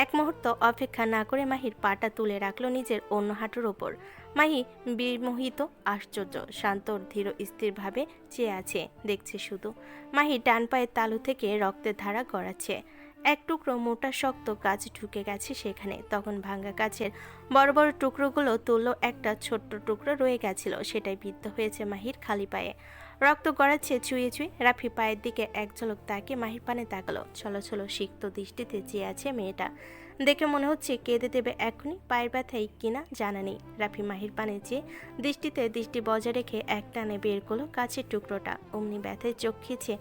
এক মুহূর্ত অপেক্ষা না করে মাহির পাটা তুলে রাখলো নিজের অন্য হাঁটুর ওপর। মাহি বিমোহিত, আশ্চর্য, শান্তর ধীর স্থিরভাবে চেয়ে আছে, দেখছে শুধু। মাহি ডান পায়ের তালু থেকে রক্তের ধারা গড়াচ্ছে। এক টুকরো মোটা শক্ত কাঁচ ঢুকে গেছে সেখানে। তখন ভাঙা কাচের বড় বড় টুকরোগুলো তুলল, একটা ছোট্ট টুকরো রয়ে গেছিল, সেটাই বিদ্ধ হয়েছে মাহির খালি পায়ে। রক্ত গড়াচ্ছে চুয়ে চুয়ে। রাফি পায়ের দিকে এক ঝলক তাকিয়ে মাহির পানে তাকালো। ছলো ছলো সিক্ত দৃষ্টিতে চেয়ে আছে মেয়েটা। দেখে মনে হচ্ছে কেঁদে দেবে এখনই। পায়ের ব্যথায় কিনা জানা নেই। রাফি মাহির পানে চেয়ে দৃষ্টিতে দৃষ্টি বজায় রেখে এক টানে বের করলো কাছের টুকরোটা। অমনি ব্যথায় চোখ খিচে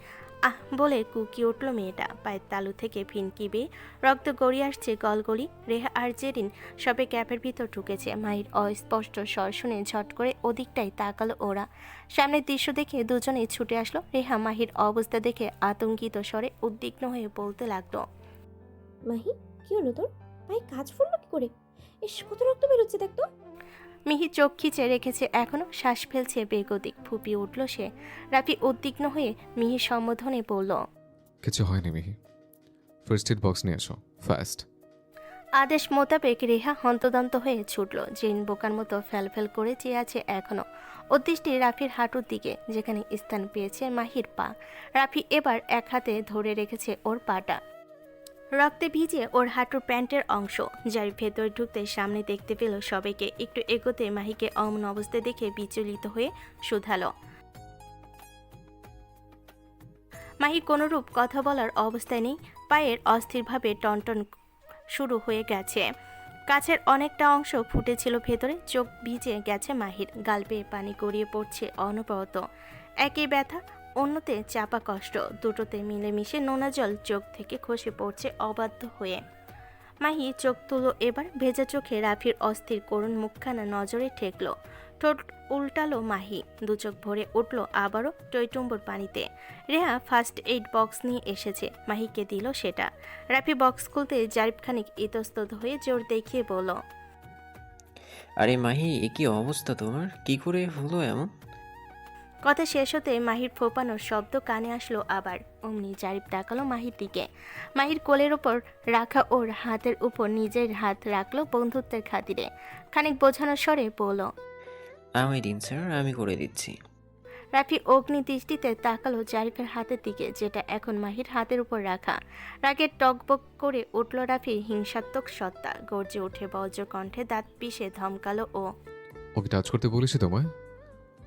আহ বলে কুকিয়ে উঠল মেয়েটা। পায়ের তালু থেকে ফিনকি বেয়ে রক্ত গড়িয়ে আসছে গলগলি। রেহা আর জেরিন সবে ক্যাপের ভিতর ঢুকেছে। মাহির অস্পষ্ট স্বর শুনে ঝট করে ওদিকটাই তাকালো ওরা। সামনের দৃশ্য দেখে দুজনেই ছুটে আসলো। রেহা মাহির অবস্থা দেখে আতঙ্কিত স্বরে উদ্বিগ্ন হয়ে বলতে লাগলো। মাহি কি হলো তোর? পায়ে কাজ ফুললো কি করে? এস কত রক্ত বেরোচ্ছে দেখ তো। মিহি চোখ খিচে রেখেছে এখনো, শ্বাস ফেলছে বেগতিক। ফুপিয়ে উঠল সে। রাফি উদ্বিগ্ন হয়ে মিহির সম্বোধনে বলল। কিছু হয়নি মিহি, ফার্স্ট এড বক্স নিয়ে আসো ফাস্ট। আদেশ মোতাবেক রেহা হন্তদন্ত হয়ে ছুটল। জিন বোকার মতো ফ্যালফ্যাল করে চেয়ে আছে এখনো। ওর দৃষ্টি রাফির হাঁটুর দিকে, যেখানে স্থান পেয়েছে মাহির পা। রাফি এবার এক হাতে ধরে রেখেছে ওর পাটা। রক্তে ভিজে ওর হাঁটুর প্যান্টের অংশ, যার ভেতর ঢুকতে সামনে দেখতে পেল সবাইকে। একটু এগোতে মাহিকে অমন অবস্থায় দেখে বিচলিত হয়ে শুধালো। মাহি কোনোরূপ কথা বলার অবস্থায় নেই। পায়ের অস্থিরভাবে টনটন শুরু হয়ে গেছে। কাছের অনেকটা অংশ ফুটেছিল ভেতরে। চোখ ভিজে গেছে মাহির। গাল বেয়ে পানি গড়িয়ে পড়ছে অনবরত। একই ব্যথা, অন্যতে চাপা কষ্ট, দুটোতে মিলেমিশে নোনা জল চোখ থেকে খসে পড়ছে অবাধ্য হয়ে। মাহি চোখ তুলো এবার, ভেজা চোখে রাফির অস্থির করুণ মুখখানা নজরে ঠেকল। ঠোঁট উল্টালো মাহি, দু চোখ ভরে উঠল আবারও টইটুম্বুর পানিতে। রেহা ফার্স্ট এইড বক্স নিয়ে এসেছে, মাহিকে দিল সেটা। রাফি বক্স খুলতে জারিফ খানিক ইতস্তত হয়ে জোর দেখিয়ে বলল, আরে মাহি, এ কি অবস্থা তোমার? কি করে হলো এমন? কথা শেষ হতে মাহির ফোপানোর শব্দ কানে আসলো আবার। অমনি জারিফ তাকালো মাহির দিকে। মাহির কোলের ওপর রাখা ওর হাতের উপর নিজের হাত রাখলো বন্ধুত্বের খাতিরে। খানিক বোঝানোর স্বরে বলল, আমায় দিন স্যার, আমি করে দিচ্ছি। রাফি অগ্নি দৃষ্টিতে তাকালো জারিফের হাতের দিকে, যেটা এখন মাহির হাতের উপর রাখা। রাগের টকবক করে উঠল রাফির হিংসাত্মক সত্তা, গর্জে উঠে বজ্র কণ্ঠে দাঁত পিষে ধমকালো ও, ওকে টাচ করতে বলেছি তোমায়?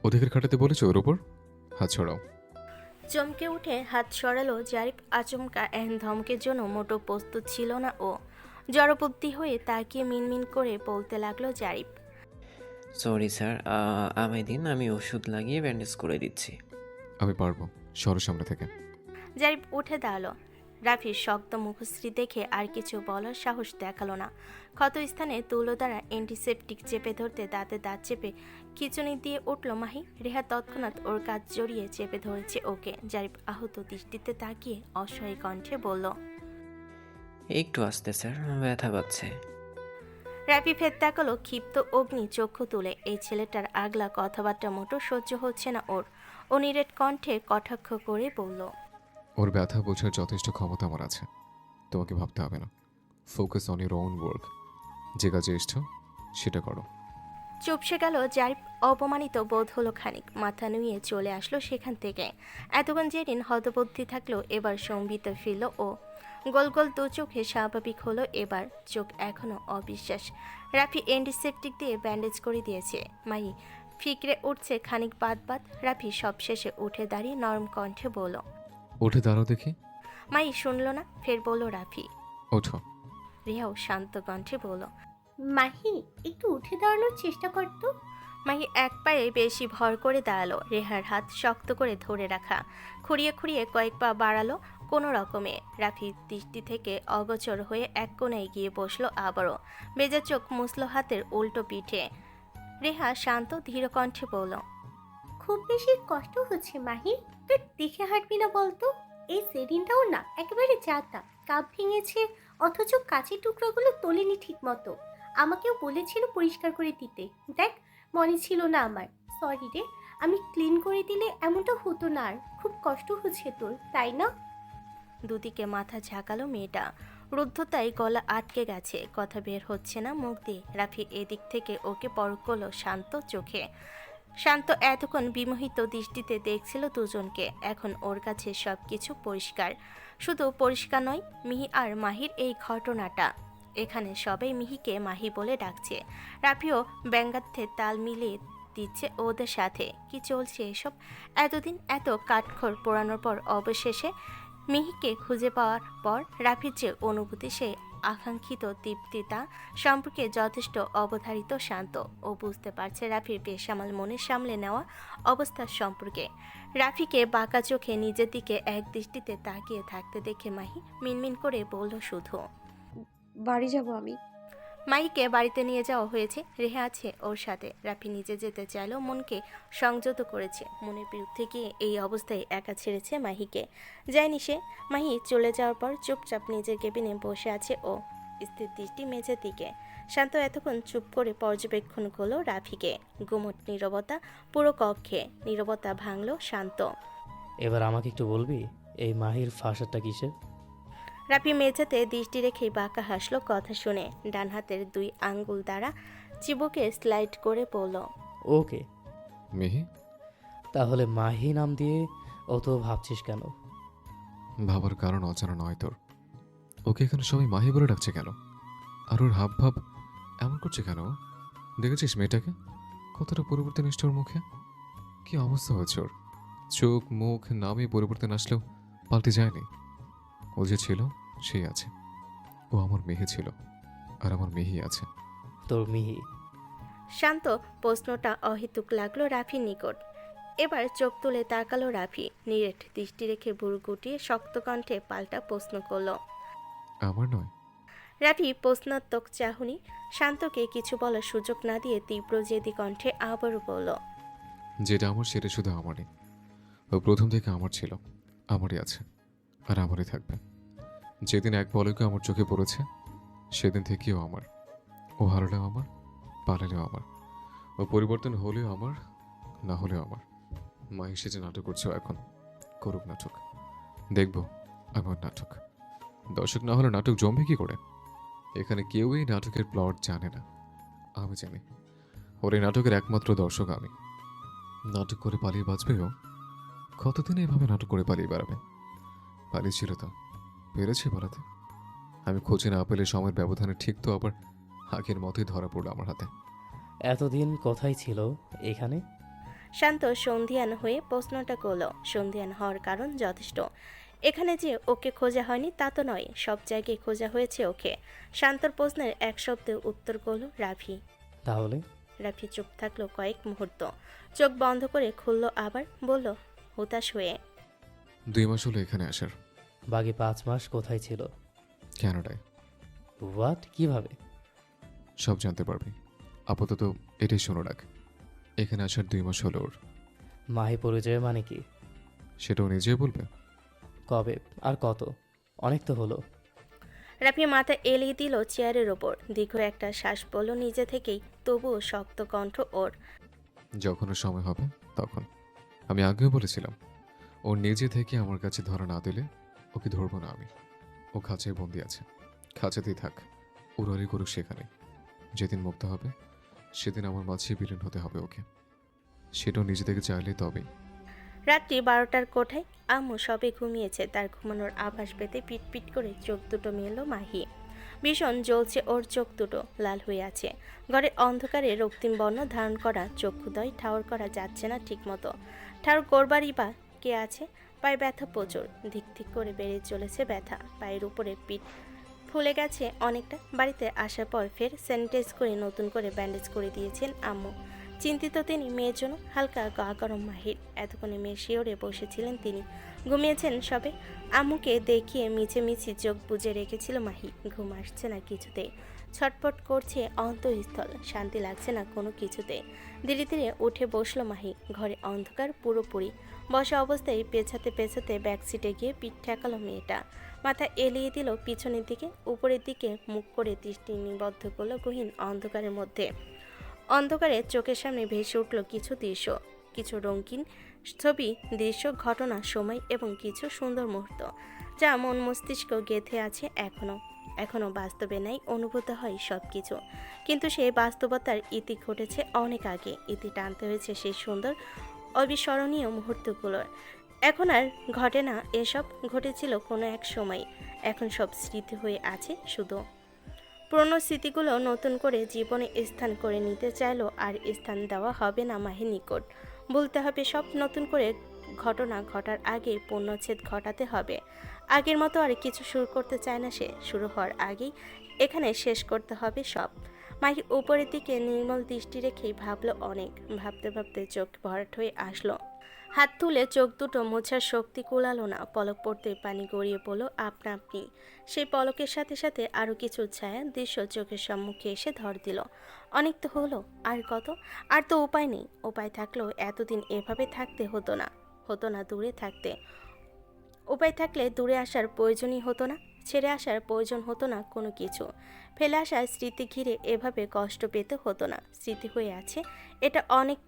অধিকার খাটাতে বলেছো ওর ওপর? হাত ছড়াও। চমকে উঠে হাত সরালো জারিফ। আচমকা এহেন ধমকের জন্য মোটো প্রস্তুত ছিল না ও। জড়বুদ্ধি হয়ে তাকিয়ে মিনমিন করে বলতে লাগলো জারিফ, সরি স্যার, আমায় দিন, আমি ওষুধ লাগিয়ে ব্যান্ডেজ করে দিচ্ছি। আমি পারবো, সরো সামনে থেকে। জারিফ উঠে দাঁড়ালো। রাফির শক্ত মুখশ্রী দেখে আর কিছু বলার সাহস দেখালো না। ক্ষত স্থানে তুলো দ্বারা অ্যান্টিসেপটিক চেপে ধরতে দাঁতে দাঁত চেপে খিচুনি দিয়ে উঠল মাহি। রেহা তৎক্ষণাৎ ওর কাজ জড়িয়ে চেপে ধরেছে ওকে। জারিফ আহত দৃষ্টিতে তাকিয়ে অসহায় কণ্ঠে বলল, একটু আস্তে স্যার, ব্যথা পাচ্ছে। রাফি ফের তাকালো ক্ষিপ্ত অগ্নি চক্ষু তুলে। এই ছেলেটার আগলা কথাবার্তা মোটো সহ্য হচ্ছে না ওর। অনিরেট কণ্ঠে কটাক্ষ করে বলল, ওর ব্যথা বোঝার যথেষ্ট ক্ষমতা আমার আছে, তোমাকে ভাবতে হবে না। Focus on your own work. যে কাজে এসছো সেটা করো। চুপসে গেল জারিফ। অপমানিত বোধ হলো খানিক, মাথা নুয়ে চলে আসলো সেখান থেকে। এতক্ষণ যেদিন হতবুদ্ধি থাকলো এবার সম্বিত ফিরল ও। গোল গোল দু চোখে স্বাভাবিক হলো এবার, চোখ এখনো অবিশ্বাস। রাফি অ্যান্টিসেপটিক দিয়ে ব্যান্ডেজ করে দিয়েছে। মাই ফিকরে উঠছে খানিক বাদ বাদ। রাফি সবশেষে উঠে দাঁড়িয়ে নরম কণ্ঠে বলল, উঠে দাঁড়াও দেখি। মাই শুনল না, ফের বলল রাফি। ওঠো। রিয়াও শান্ত কণ্ঠে বলল, মাহি, একটু উঠে দাঁড়ানোর চেষ্টা করতো। মাহি এক পায়ে বেশি ভর করে দাঁড়ালো। রেহার হাত শক্ত করে ধরে রাখা। খুঁড়িয়ে খুঁড়িয়ে কয়েক পা বাড়ালো কোনো রকমে। রাফির দৃষ্টি থেকে অগোচর হয়ে এক কোণে গিয়ে বসলো আবারও। বেজা চোখ মুছলো হাতের উল্টো পিঠে। রেহা শান্ত ধীর কণ্ঠে বলল, খুব বেশি কষ্ট হচ্ছে মাহি, তুই দেখে হাঁটবি না বলতো? এই সেদিনটাও না একেবারে যাতা, কাপ ভেঙেছে অথচ কাঁচের টুকরোগুলো তোলেনি ঠিক মতো। আমাকেও বলেছিল পরিষ্কার করে দিতে, দেখ মনে ছিল না আমার। সরি রে, আমি ক্লিন করে দিলে এমনটা হতো না আর। খুব কষ্ট হচ্ছে তোর, তাই না? দুদিকে মাথা ঝাঁকালো মেয়েটা। রুদ্ধতায় গলা আটকে গেছে, কথা বের হচ্ছে না মুখ দিয়ে। রাফি এদিক থেকে ওকে পরখ করলো শান্ত চোখে। শান্ত এতক্ষণ বিমোহিত দৃষ্টিতে দেখছিল দুজনকে। এখন ওর কাছে সব কিছু পরিষ্কার। শুধু পরিষ্কার নয়, মিহি আর মাহির এই ঘটনাটা। এখানে সবাই মিহিকে মাহি বলে ডাকছে। রাফিও ব্যঙ্গার্থে তাল মিলিয়ে দিচ্ছে ওদের সাথে। কি চলছে এসব? এতদিন এত কাঠখড় পোড়ানোর পর অবশেষে মিহিকে খুঁজে পাওয়ার পর রাফির যে অনুভূতি, সেই আকাঙ্ক্ষিত তৃপ্তিতা সম্পর্কে যথেষ্ট অবধারিত শান্ত। ও বুঝতে পারছে রাফির বেসামাল মনে সামলে নেওয়া অবস্থা সম্পর্কে। রাফিকে বাঁকা চোখে নিজের দিকে এক দৃষ্টিতে তাকিয়ে থাকতে দেখে মাহি মিনমিন করে বলল শুধু, বাড়ি যাব আমি। মাহিকে বাড়িতে নিয়ে যাওয়া হয়েছে, রেহা আছে ওর সাথে। রাফি নিজে যেতে চাইলেও মনকে সংযত করেছে। মনের বিরুদ্ধে গিয়ে এই অবস্থায় একা ছেড়েছে মাহিকে। যায়নি সে। মাহি চলে যাওয়ার পর চুপচাপ নিজের কেবিনে বসে আছে ও, স্থির দৃষ্টি মেঝের দিকে। শান্ত এতক্ষণ চুপ করে পর্যবেক্ষণ করলো রাফিকে। গুমট নীরবতা পুরো কক্ষে। নীরবতা ভাঙল শান্ত। এবার আমাকে একটু বলবি এই মাহির ফাঁসাটা কিসের? রাফি মেঝেতে দৃষ্টি রেখেই বাঁকা হাসলো কথা শুনে। ডান হাতের 2 আঙ্গুল দ্বারা চিবুকে স্লাইড করে বলল, ওকে। মিহি, তাহলে মাহি নাম দিয়ে অত ভাবছিস কেন? ভাবার কারণ অজানা নয় তোর। ওকে এখানে সবাই মাহি বলে ডাকছে কেন? আর ওর হাব ভাব এমন করছে কেন? দেখেছিস মেয়েটাকে? কতটা পরিবর্তন এসছে ওর মুখে। কি অবস্থা হয়েছে ওর? চোখ মুখ নামে পরিবর্তন আসলেও পাল্টে যায়নি। ও যে ছিল সেই আছে। ও আমার মেহে ছিল আর আমার মেহি আছে। তোর মিহি? শান্ত প্রশ্নটা অহেতুক লাগলো রাফির নিকট। এবার চোখ তুলে তাকালো রাফি, নিরেট দৃষ্টি রেখে ভুরু গুটিয়ে শক্ত কণ্ঠে পাল্টা প্রশ্ন করলো। আমার নয়? রাফি প্রশ্নাত্মক চাহনি শান্তকে কিছু বলার সুযোগ না দিয়ে তীব্র জেদি কণ্ঠে আবারও বলল। যেটা আমার সেটা শুধু আমারই। ও প্রথম থেকে আমার ছিল, আমারই আছে, আর আমারই থাকবে। যেদিন এক পলকে আমার চোখে পড়েছে সেদিন থেকেও আমার। ও হারালেও আমার, পালালেও আমার। ও পরিবর্তন হলেও আমার, না হলেও আমার। মা এসে নাটক করছে এখন, করুক নাটক, দেখব আমার নাটক। দর্শক না হলে নাটক জমবে কি করে? এখানে কেউ এই নাটকের প্লট জানে না, আমি জানি। ওর এই নাটকের একমাত্র দর্শক আমি। নাটক করে পালিয়ে বাঁচবেও, কতদিন এভাবে নাটক করে পালিয়ে বেড়াবে? পালিয়েছিল তো, পেরেছে পালাতে। আমি খোঁজে না পেলে সময়ের ব্যবধানে ঠিক তো আবার আগের মতোই ধরা পড়লো আমার হাতে। এতদিন কোথায় ছিল? এখানে? শান্ত সন্ধিয়ান হয়ে প্রশ্নটা করলো। সন্ধিয়ান হওয়ার কারণ যথেষ্ট। এখানে যে ওকে খোঁজা হয়নি তা তো নয়, সব জায়গায় খোঁজা হয়েছে ওকে। শান্তর প্রশ্নের এক শব্দে উত্তর করলো রাফি। তাহলে? রাফি চুপ থাকলো কয়েক মুহূর্ত, চোখ বন্ধ করে খুললো আবার, বলল হতাশ হয়ে। 2 মাস হলো এখানে আসার। বাকি 5 মাস কোথায় ছিল? ক্যানাডায়। হোয়াট? কিভাবে? সব জানতে পারবি, আপাতত এটাই শোনো রাখ। এখানে আসার 2 মাস হলো ওর। মাহি পরিচয় মানে কি? সেটাও নিজেই বলবে। কবে আর কত? অনেক তো হলো। রাফি মাথা এলিয়ে দিল চেয়ারের ওপর, দীর্ঘ একটা শ্বাস পড়ল নিজে থেকেই, তবুও শক্ত কণ্ঠ ওর। যখন ওর সময় হবে তখন। আমি আগেও বলেছিলাম, ও নিজে থেকে আমার কাছে ধরা না দিলে ওকে ধরবো না আমি। ও খাঁচায় বন্দি আছে, খাঁচাতেই থাক, উড়ালি করুক সেখানে। যেদিন মুক্ত হবে সেদিন আমার মাঝে বিলীন হতে হবে ওকে। সেটাও নিজে থেকে চাইলে তবেই। রাত্রি 12টার কোঠায় আম্মু সবে ঘুমিয়েছে, তার ঘুমানোর আভাস পেতে পিটপিট করে চোখ দুটো মেলল মাহি। ভীষণ জ্বলছে ওর চোখ দুটো, লাল হয়ে আছে। ঘরের অন্ধকারে রক্তিম বর্ণ ধারণ করা চক্ষুদয় ঠাউর করা যাচ্ছে না ঠিকমতো। ঠাউর করবারই বা কে আছে? পায়ে ব্যথা প্রচুর, ধিক ধিক করে বেড়ে চলেছে ব্যথা। পায়ের উপরে পিঠ ফুলে গেছে অনেকটা। বাড়িতে আসার পর ফের স্যানিটাইজ করে নতুন করে ব্যান্ডেজ করে দিয়েছেন আম্মু। চিন্তিত তিনি মেয়ের জন্য। হালকা গা গরম মাহির, এতক্ষণে মেয়ে শিওরে বসেছিলেন তিনি। ঘুমিয়েছেন সবে। আম্মুকে দেখিয়ে মিছি চোখ বুজে রেখেছিল মাহি। ঘুম আসছে না কিছুতে, ছটপট করছে অন্তঃস্থল, শান্তি লাগছে না কোনো কিছুতে। ধীরে ধীরে উঠে বসলো মাহি। ঘরে অন্ধকার পুরোপুরি। বসা অবস্থায় পেছাতে পেছাতে ব্যাক সিটে গিয়ে পিঠ ঠেকালো মেয়েটা। মাথা এলিয়ে দিল পিছনের দিকে, উপরের দিকে মুখ করে দৃষ্টি নিবদ্ধ করলো গহীন অন্ধকারের মধ্যে। অন্ধকারে চোখের সামনে ভেসে উঠল কিছু দৃশ্য, কিছু রঙিন ছবি, দৃশ্য, ঘটনা, সময় এবং কিছু সুন্দর মুহূর্ত, যা মন মস্তিষ্ক গেঁথে আছে এখনো বাস্তবে নাই, অনুভূত হয় সব কিছু। কিন্তু সেই বাস্তবতার ইতি ঘটেছে অনেক আগে। ইতি টানতে হয়েছে সেই সুন্দর অবিস্মরণীয় মুহূর্তগুলোর। এখন আর ঘটে না এসব, ঘটেছিল কোনো এক সময়। এখন সব স্মৃতি হয়ে আছে শুধু। পুরনো স্মৃতিগুলো নতুন করে জীবনে স্থান করে নিতে চাইলো, আর স্থান দেওয়া হবে না মাহির নিকট। বলতে হবে সব নতুন করে। ঘটনা ঘটার আগে পূর্ণচ্ছেদ ঘটাতে হবে। আগের মতো আর কিছু শুরু করতে চায় না সে। শুরু হওয়ার আগেই এখানে শেষ করতে হবে সব। মাহি উপরের দিকে নির্মল দৃষ্টি রেখেই ভাবলো অনেক। ভাবতে ভাবতে চোখ ভরাট হয়ে আসলো। হাত তুলে চোখ দুটো মোছার শক্তি কুলালো না। পলক পড়তে পানি গড়িয়ে পড়লো আপনা আপনি। সেই পলকের সাথে সাথে আরও কিছু ছায়া দৃশ্য চোখের সম্মুখে এসে ধর দিল। অনেক তো হলো, আর কত? আর তো উপায় নেই। উপায় থাকলেও এতদিন এভাবে থাকতে হতো না দূরে থাকতে। উপায় থাকলে দূরে আসার প্রয়োজনই হতো না, ছেড়ে আসার প্রয়োজন হতো না কোনো কিছু। ফেলে আসা স্মৃতি ঘিরে এভাবে কষ্ট পেতে হতো না। স্মৃতি হয়ে আছে, এটা অনেক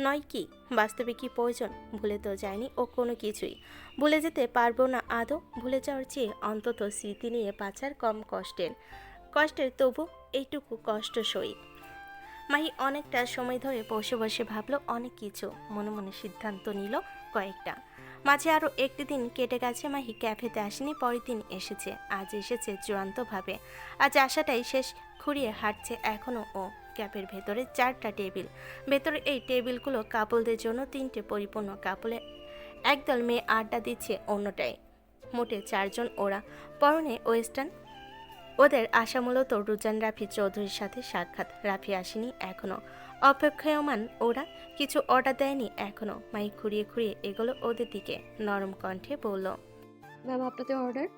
নয় কি? বাস্তবে কি প্রয়োজন? ভুলে তো যায়নি ও কোনো কিছুই। ভুলে যেতে পারবো না আদৌ। ভুলে যাওয়ার চেয়ে অন্তত স্মৃতি নিয়ে বাঁচার কম কষ্টের তবু এইটুকু কষ্ট সই। মাহি অনেকটা সময় ধরে বসে বসে ভাবলো অনেক কিছু, মনে মনে সিদ্ধান্ত নিল কয়েকটা। মাঝে আরও একটি দিন কেটে গেছে। মাহি ক্যাফেতে আসেনি, পরের দিন এসেছে। আজ এসেছে চূড়ান্তভাবে। আজ আসাটাই শেষ। ঘুরিয়ে হাঁটছে এখনও ও। ক্যাফের ভেতরে 4টা টেবিল। ভেতরে এই টেবিলগুলো কাপলদের জন্য, 3টে পরিপূর্ণ কাপলে একদল মেয়ে আড্ডা দিচ্ছে অন্যটায়। মোটে 4 জন ওরা, পরনে ওয়েস্টার্ন। ওদের আশা মূলত রুজান রাফি চৌধুরীর সাথে সাক্ষাৎ। রাফি আসেনি এখনো। অপেক্ষায়মান ওরা, কিছু অর্ডার দেয়নি এখনো। মাহি খুঁড়িয়ে খুঁড়িয়ে এগুলো ওদের দিকে, নরম কণ্ঠে বলল। ম্যাম আপনাদের অর্ডার।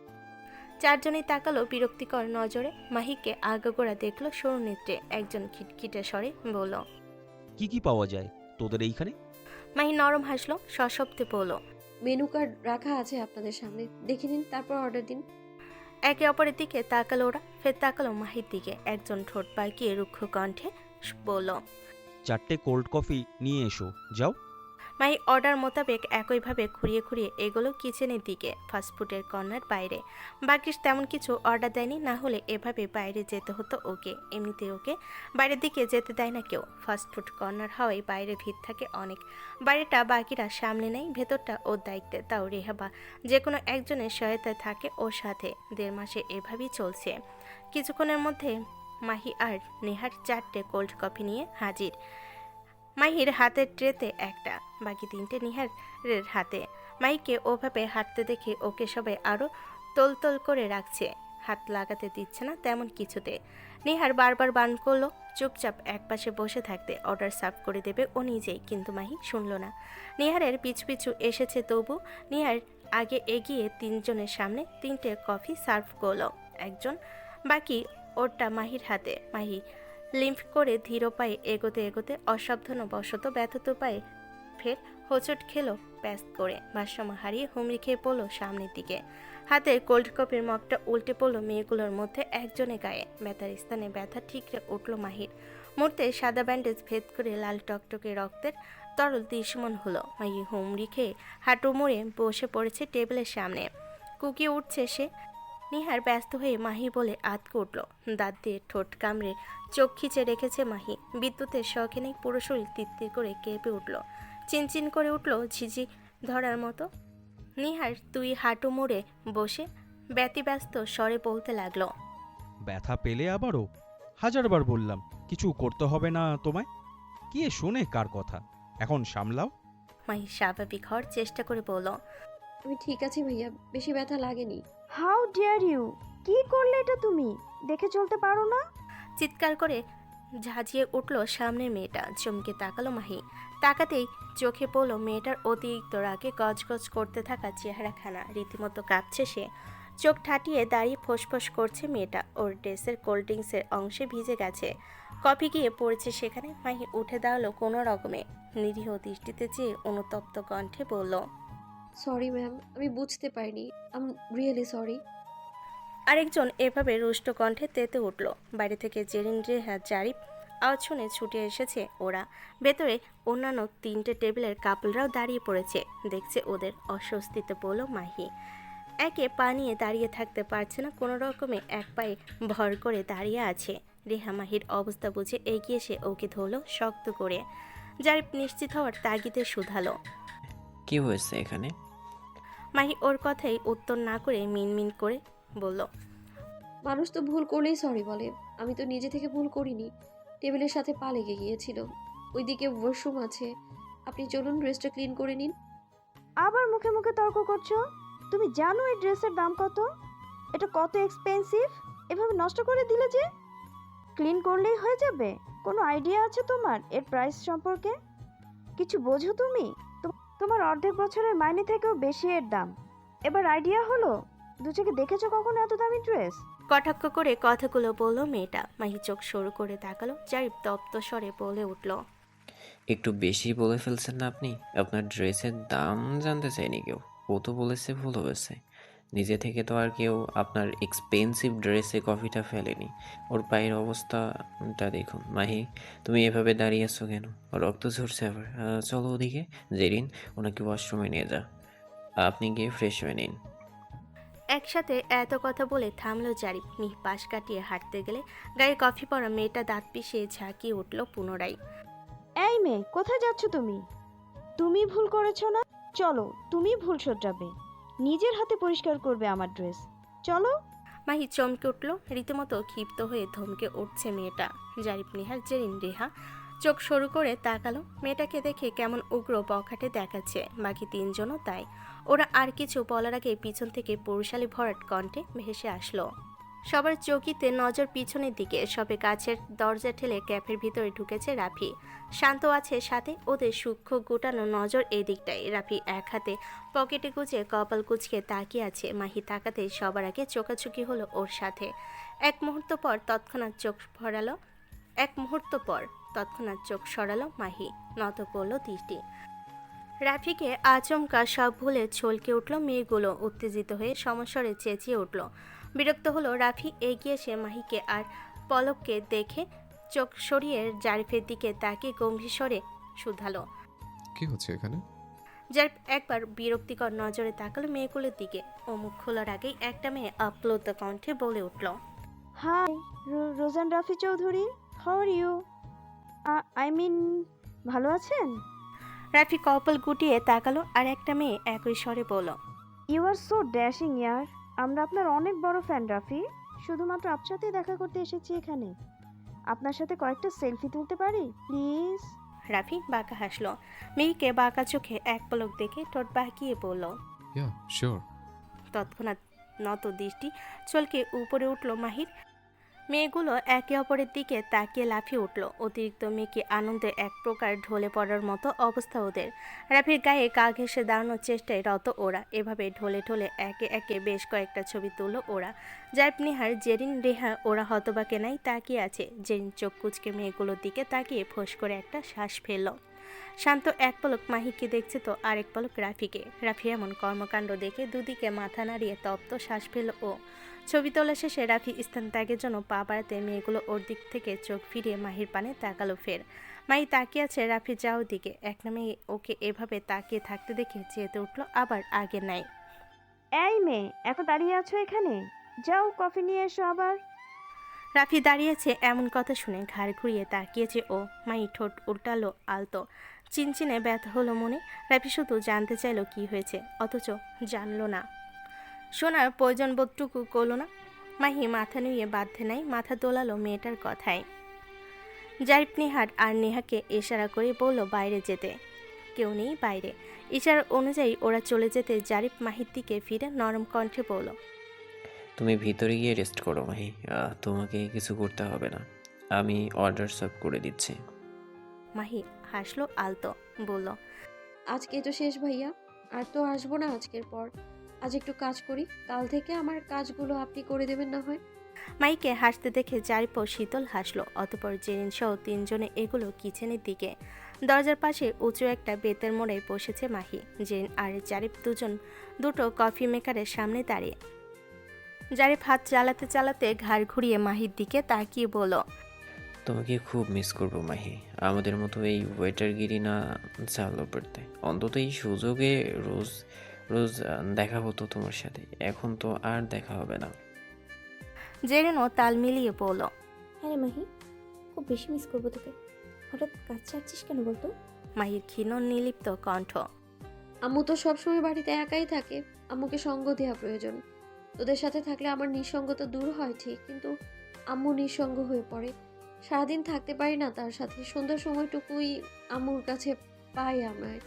চারজনেই তাকালো বিরক্তিকর নজরে। মাহিকে আগাগোড়া দেখলো সরু নেত্রে। একজন খিটখিটে স্বরে বলল। কি কি পাওয়া যায় তোদের এইখানে? মাহি নরম হাসলো, সশব্দে বলল। মেনু কার্ড রাখা আছে আপনাদের সামনে, দেখে নিন তারপর অর্ডার দিন। একে অপরের দিকে তাকালো ওরা, ফের তাকালো মাহির দিকে। একজন ঠোঁট বাঁকিয়ে রুক্ষ কণ্ঠে বলল। 4টে কোল্ড কফি নিয়ে এসো, যাও। মাহি অর্ডার মোতাবেক একইভাবে খুঁড়িয়ে খুঁড়িয়ে এগুলো কিচেনের দিকে, ফাস্টফুডের কর্নার বাইরে। বাকিস তেমন কিছু অর্ডার দেয়নি, না হলে এভাবে বাইরে যেতে হতো ওকে। এমনিতে ওকে বাইরের দিকে যেতে দেয় না কেউ। ফাস্টফুড কর্নার হওয়ায় বাইরে ভিড় থাকে অনেক। বাইরেটা বাকিরা সামলে নেয়, ভেতরটা ওর দায়িত্বে। তাও রেহা বা যে কোনো একজনের সহায়তায় থাকে ওর সাথে। 1.5 মাসে এভাবেই চলছে। কিছুক্ষণের মধ্যে মাহি আর নেহার 4টে কোল্ড কফি নিয়ে হাজির। মাহির হাতের ট্রেতে একটা, বাকি 3টে নিহারের হাতে। মাহিকে ওভাবে হাঁটতে দেখে ওকে সবাই আরও তোলতোল করে রাখছে। হাত লাগাতে দিচ্ছে না তেমন কিছুতে। নিহার বারবার বান করলো চুপচাপ একপাশে বসে থাকতে, অর্ডার সার্ভ করে দেবে ও নিজেই, কিন্তু মাহি শুনল না। নিহারের পিছু পিছু এসেছে তবু। নিহার আগে এগিয়ে 3জনের সামনে 3টে কফি সার্ভ করলো। একজন বাকি ওরটা মাহির হাতে। মাহি লিম্ফ করে ধীর পায়ে এগোতে এগোতে অসাবধানবশত ব্যথিত পায়ে ফের হোঁচট খেলো প্যাস্ট করে। ভারসাম্য হারিয়ে হুমড়ি খেয়ে পড়লো সামনের দিকে। হাতে কোল্ড কফির মগটা উল্টে পড়লো মেয়েগুলোর মধ্যে একজনের গায়ে। ব্যথার স্থানে ব্যথা ঠিকরে উঠল মাহির। মুহূর্তে সাদা ব্যান্ডেজ ভেদ করে লাল টকটকে রক্তের তরল দৃশ্যমান হলো। মাহি হুমড়ি খেয়ে হাঁটু মুড়ে বসে পড়েছে টেবিলের সামনে। কুকিয়ে উঠছে সে। নিহার ব্যস্ত হয়ে মাহি বলে আতকে উঠল। দাঁত দিয়ে ঠোঁট কামড়ে চোখ খিচে রেখেছে মাহি। বিদ্যুতের শখে নেই, পুরো শরীর তিত্তির করে কেঁপে উঠল। চিনচিন করে উঠল ঝিঝি ধরার মতো। নিহার তুই হাঁটু মুড়ে বসে ব্যতিব্যস্ত স্বরে বলতে লাগলো। ব্যথা পেলে আবারও? হাজারবার বললাম কিছু করতে হবে না তোমায়। কে শোনে কার কথা? এখন সামলাও। মাহি স্বাভাবিক হওয়ার চেষ্টা করে বলল। আমি ঠিক আছি ভাইয়া, বেশি ব্যথা লাগেনি। How dear you! কি করলে এটা তুমি? দেখে চলতে পারো না? চিৎকার করে ঝাঁঝিয়ে উঠল সামনের মেয়েটা। চমকে তাকালো মাহি। তাকাতেই চোখে পড়ল মেয়েটার অতিরিক্ত রাগে গজগজ করতে থাকা চেহারাখানা। রীতিমতো কাঁপছে সে। চোখ ঠাটিয়ে দাঁড়িয়ে ফোঁসফোঁস করছে মেয়েটা। ওর ড্রেসের কোল্ড ড্রিঙ্কসের অংশে ভিজে গেছে, কফি গিয়ে পড়েছে সেখানে। মাহি উঠে দাঁড়ালো কোনো রকমে, নিরীহ দৃষ্টিতে চেয়ে অনুতপ্ত কণ্ঠে বলল। সরি ম্যাম, আমি বুঝতে পারিনি। I'm really sorry. আরেকজন এভাবে রুষ্ট কণ্ঠে তেতে উঠল। বাইরে থেকে জেরিন, রেহা, জারিফ আওয়াজ শুনে ছুটে এসেছে ওরা। ভেতরে অন্যান্য 3টে টেবিলের কাপলরাও দাঁড়িয়ে পড়েছে, দেখছে ওদের। অস্বস্তিতে বলল মাহি। একে পা নিয়ে দাঁড়িয়ে থাকতে পারছে না, কোনো রকমে এক পায়ে ভর করে দাঁড়িয়ে আছে। রেহা মাহির অবস্থা বুঝে এগিয়ে এসে ওকে ধরল শক্ত করে। জারিফ নিশ্চিত হওয়ার তাগিদে শুধালো। কি হয়েছে এখানে? মাহি ওর কথাই উত্তর না করে মিনমিন করে বলল। মানুষ তো ভুল করলেই সরি বলে। আমি তো নিজে থেকে ভুল করিনি, টেবিলের সাথে পা লেগে গিয়েছিল। ওইদিকে ওয়াশরুম আছে, আপনি চলুন ড্রেসটা ক্লিন করে নিন। আবার মুখে মুখে তর্ক করছো? তুমি জানো এই ড্রেসের দাম কত? এটা কত এক্সপেন্সিভ? এভাবে নষ্ট করে দিলে যে? ক্লিন করলেই হয়ে যাবে? কোনো আইডিয়া আছে তোমার এর প্রাইস সম্পর্কে? কিছু বোঝো তুমি? তোমার অর্ধেক বছরের মাইনে থেকেও বেশি এর দাম। এবার আইডিয়া হলো? দু চোখে দেখেছো কখনো এত দামি ড্রেস? কটাক্ষ করে কথাগুলো বলল মেয়েটা। মাহি চোখ সরু করে তাকালো। জারিফ তপ্ত স্বরে বলে উঠল। একটু বেশি বলে ফেলছেন না আপনি? আপনার ড্রেসের দাম জানতে চাইনি কেউ। ও তো বলেছে ভুল হয়েছে। নিজে থেকে তো আর কেউ আপনার এক্সপেন্সিভ ড্রেসে কফিটা ফেলেনি। ওর পায়ের অবস্থাটা দেখুন। মাহি, তুমি এভাবে দাঁড়িয়ে আছো কেন? রক্ত ঝরছে আবার। চলো ওদিকে। জেরিন, ওনাকে ওয়াশরুমে নিয়ে যা। আপনি গিয়ে ফ্রেশ হয়ে নিন। একসাথে এত কথা বলে থামলো জারিফ। মিহ পাশ কাটিয়ে হাঁটতে গেলে গায়ে কফি পরা মেয়েটা দাঁত পিষিয়ে ঝাঁকিয়ে উঠল পুনরায়। এই মেয়ে, কোথায় যাচ্ছ তুমি? তুমি ভুল করেছো না? চলো, তুমি ভুল শোধরাবে। নিজের হাতে পরিষ্কার করবে আমার ড্রেস। চলো। মাহি চমকে উঠল। রীতিমতো ক্ষিপ্ত হয়ে ধমকে উঠছে মেয়েটা। জারিফ, নিহার, জেরিন, রেহা চোখ সরু করে তাকালো। মেয়েটাকে দেখে কেমন উগ্র বখাটে দেখাচ্ছে। বাকি 3জনও তাই। ওরা আর কিছু বলার আগে পিছন থেকে পুরুষালী ভরাট কণ্ঠে ভেসে আসলো। সবার চৌকিতে নজর পিছনের দিকে, সবে কাছের দরজা ঠেলে ক্যাফের ভিতরে ঢুকেছে রাফি। শান্ত আছে সাথে, ওদের সূক্ষ্ম গোটানো নজর এই দিকটাই। রাফি এক হাতে পকেটে গুজে কপাল কুচকে তাকিয়ে আছে। মাহি তাকাতে সবার আগে চোখাচোখি হলো ওর সাথে। এক মুহূর্ত পর তৎক্ষণাৎ চোখ সরালো মাহি, নত করলো দৃষ্টি। রাফিকে আচমকা সব ভুলে ছলকে উঠল মেয়েগুলো। উত্তেজিত হয়ে সমস্বরে চেঁচিয়ে উঠল। বিরক্ত হলো রাফি। এগিয়ে এসে মাহিকে আর পলককে দেখে চোখ সরিয়ে জারিফের দিকে তাকিয়ে গম্ভীর স্বরে শুধালো। কি হচ্ছে এখানে? জারিফ একবার বিরক্তিকর নজরে তাকালো মেয়েগুলোর দিকে। ও মুখ খোলার আগেই একটা মেয়ে আপ্লুত কণ্ঠে বলে উঠল, hi, Rozan Rafi Chowdhury, how are you? I mean, ভালো আছেন? রাফি কপাল গুটিয়ে তাকালো আর একটা মেয়ে একই স্বরে বলল, ইউ আর সো ড্যাশিং ইয়ার। আমরা আপনার অনেক বড় ফ্যান রাফি। শুধুমাত্র আপনার সাথে দেখা করতে এসেছি এখানে। আপনার সাথে কয়েকটা সেলফি তুলতে পারি প্লিজ? রাফি বাঁকা হাসলো। মেয়েকে বাঁকা চোখে এক পলক দেখে ঠোঁট বাঁকিয়ে বলল। Yeah sure. তৎক্ষণাৎ নত দৃষ্টি চলকে উপরে উঠল মাহির। মেয়েগুলো একে অপরের দিকে তাকিয়ে লাফিয়ে উঠল। অতিরিক্ত মেয়েকে আনন্দে এক প্রকার ঢলে পড়ার মতো অবস্থা ওদের। রাফির গায়ে গা ঘেঁষে দাঁড়ানোর চেষ্টায় রত ওরা। এভাবে ঢলে ঢলে একে একে বেশ কয়েকটা ছবি তুলল ওরা। জাইপ, নিহার, জেরিন, রেহা ওরা হতবাকে নাই তাকিয়ে আছে। জেরিন চোখ কুচকে মেয়েগুলোর দিকে তাকিয়ে ফোঁস করে একটা শ্বাস ফেলল। শান্ত এক পলক মাহিকে দেখছে তো আরেক পলক রাফিকে। রাফি এমন কর্মকাণ্ড দেখে দুদিকে মাথা নাড়িয়ে তপ্ত শ্বাস ফেল ও। ছবি তোলা শেষে রাফি স্থান ত্যাগের জন্য পা বাড়াতে মেয়েগুলো ওর দিক থেকে চোখ ফিরিয়ে মাহির পানে তাকালো ফের। মাহি তাকিয়ে আছে রাফি যাওয়ার দিকে। এক নামে ওকে এভাবে তাকিয়ে থাকতে দেখে চেতে উঠলো আবার আগে নাই। এই মেয়ে, এত দাঁড়িয়ে আছো এখানে? যাও কফি নিয়ে এসো আবার। রাফি দাঁড়িয়েছে এমন কথা শুনে ঘাড় ঘুরিয়ে তাকিয়েছে ও। মাহি ঠোঁট উল্টালো আলতো। চিনচিনে ব্যথা হলো মনে। রাফি শুধু জানতে চাইলো কি হয়েছে, অথচ জানলো না। শোনার প্রয়োজন বোধটুকু করলো না। মাহি মাথা নুয়ে বাধ্যে নাই মাথা দোলালো মেয়েটার কথায়। জারিফ, নিহার আর নেহাকে ইশারা করে বলল বাইরে যেতে। কেউ নেই বাইরে। ইশারা অনুযায়ী ওরা চলে যেতে জারিফ মাহির দিকে ফিরে নরম কণ্ঠে বলল, তুমি ভিতরে গিয়ে রেস্ট করো মাহি, তোমাকে কিছু করতে হবে না, আমি অর্ডার সার্ভ করে দিচ্ছি। মাহি হাসলো আলতো, বলল, আজকে তো শেষ ভাইয়া, আর তো আসবো না আজকের পর। আজ একটু কাজ করি, কাল থেকে আমার কাজগুলো আপনি করে দেবেন না হয়? মাইকে হাসতে দেখে জারিফও শীতল হাসলো। অতপর জেরিন সহ তিনজনে এগুলো কিচেনের দিকে। দরজার পাশে উঁচু একটা বেতের মোড়ে বসেছে মাহি। জেরিন আর জারিফ দুটো কফি মেকারের সামনে দাঁড়িয়ে। জারিফ হাত চালাতে চালাতে ঘাড় ঘুরিয়ে মাহির দিকে তাকিয়ে বলল, তোমাকে খুব মিস করবো মাহি। আমাদের মতো এই ওয়েটারগিরি না চালু করতে, অন্তত এই সুযোগে রোজ রোজ দেখা হতো তোমার সাথে, এখন তো আর দেখা হবে না। জেরিনও তাল মিলিয়ে বলল, হ্যাঁ রে মাহি, খুব বেশি মিস করবো তোকে। হঠাৎ কাজ ছাড়ছিস কেন বলতো? মাহির ক্ষীণ নির্লিপ্ত কণ্ঠ। আম্মু তো সবসময় বাড়িতে একাই থাকে, আম্মুকে সঙ্গ দেওয়া প্রয়োজন। তোদের সাথে থাকলে আমার নিঃসঙ্গতা দূর হয় ঠিক, কিন্তু আম্মু নিঃসঙ্গ হয়ে পড়ে। সারাদিন থাকতে পারি না তার সাথে, সন্ধ্যার সময়টুকুই আম্মুর কাছে পাই আমায়।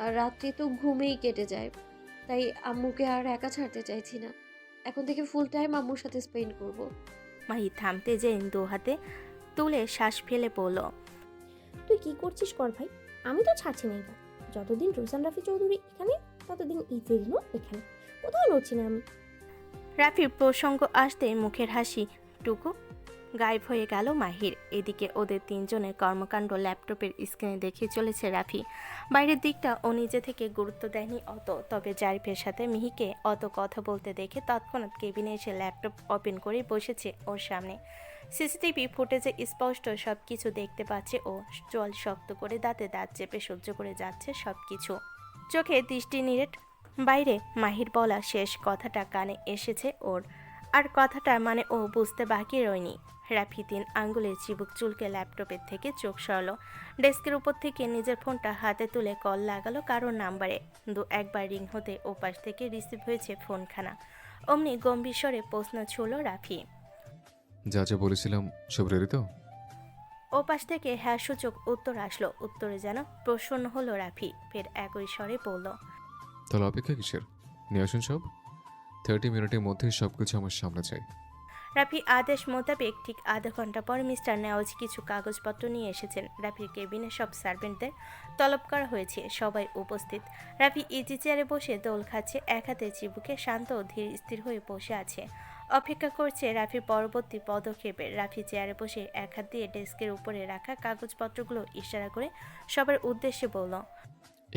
আর রাত্রি তো ঘুমেই কেটে যায়, তাই আম্মুকে আর একা ছাড়তে চাইছি না। এখন থেকে ফুল টাইম আম্মুর সাথে স্পেন্ড করব। মাহি থামতে জেরিন দু হাতে তুলে শ্বাস ফেলে বলল, তুই কি করছিস কর ভাই, আমি তো ছাড়ছি না এবার। যতদিন রোজান রাফি চৌধুরী এখানে, ততদিন ইজেরিনও এখানে, কোথাও নড়ছি না আমি। রাফির প্রসঙ্গ আসতেই মুখের হাসি টুকু গায়েব হয়ে গেল মাহির। এদিকে ওদের তিনজনের কর্মকাণ্ড ল্যাপটপের স্ক্রিনে দেখিয়ে চলেছে রাফি। বাইরের দিকটা ও নিজে থেকে গুরুত্ব দেয়নি অত। তবে জারিফের সাথে মিহিকে অত কথা বলতে দেখে তৎক্ষণাৎ কেবিনে এসে ল্যাপটপ ওপেন করে বসেছে ওর সামনে। সিসিটিভি ফুটেজে স্পষ্ট সব কিছু দেখতে পাচ্ছে ও। চোয়াল শক্ত করে দাঁতে দাঁত চেপে সহ্য করে যাচ্ছে সব কিছু। চোখে দৃষ্টি নিরেট। বাইরে মাহির বলা শেষ কথাটা কানে এসেছে ওর, আর কথাটা মানে ও বুঝতে বাকি রয়নি। রাফি 3 আঙ্গুলের চিবুক চুলকে ল্যাপটপের থেকে চোখ সরালো। ডেস্কের উপর থেকে নিজের ফোনটা হাতে তুলে কল লাগালো কারোর নাম্বারে। 2-1 রিং হতে ওপাশ থেকে রিসিভ হয়েছে ফোনখানা। অমনি গম্ভীর স্বরে প্রশ্ন ছুড়ল রাফি, যা যা বলেছিলাম সব রেডি তো? ওপাশ থেকে হ্যাঁ সূচক উত্তর আসলো। উত্তরে যেন প্রসন্ন হলো রাফি। ফের একই স্বরে বলল, তাহলে অপেক্ষা কিসের? নিয়ে আসুন সব। 30 মিনিটের মধ্যে সব কিছু আমার সামনে চাই। রাফি আদেশ মোতাবেক ঠিক আধা ঘন্টা পর মিস্টার নেওয়াজ কিছু কাগজপত্র নিয়ে এসেছেন। রাফির কেবিনে সব সার্ভেন্টদের তলব করা হয়েছে, সবাই উপস্থিত। রাফি ইজি চেয়ারে বসে দোল খাচ্ছে, এক হাতে চিবুকে, শান্ত ও ধীর স্থির হয়ে বসে আছে। অপেক্ষা করছে রাফির পরবর্তী পদক্ষেপের। রাফি চেয়ারে বসে এক হাত দিয়ে ডেস্কের উপরে রাখা কাগজপত্রগুলো ইশারা করে সবার উদ্দেশ্যে বলল।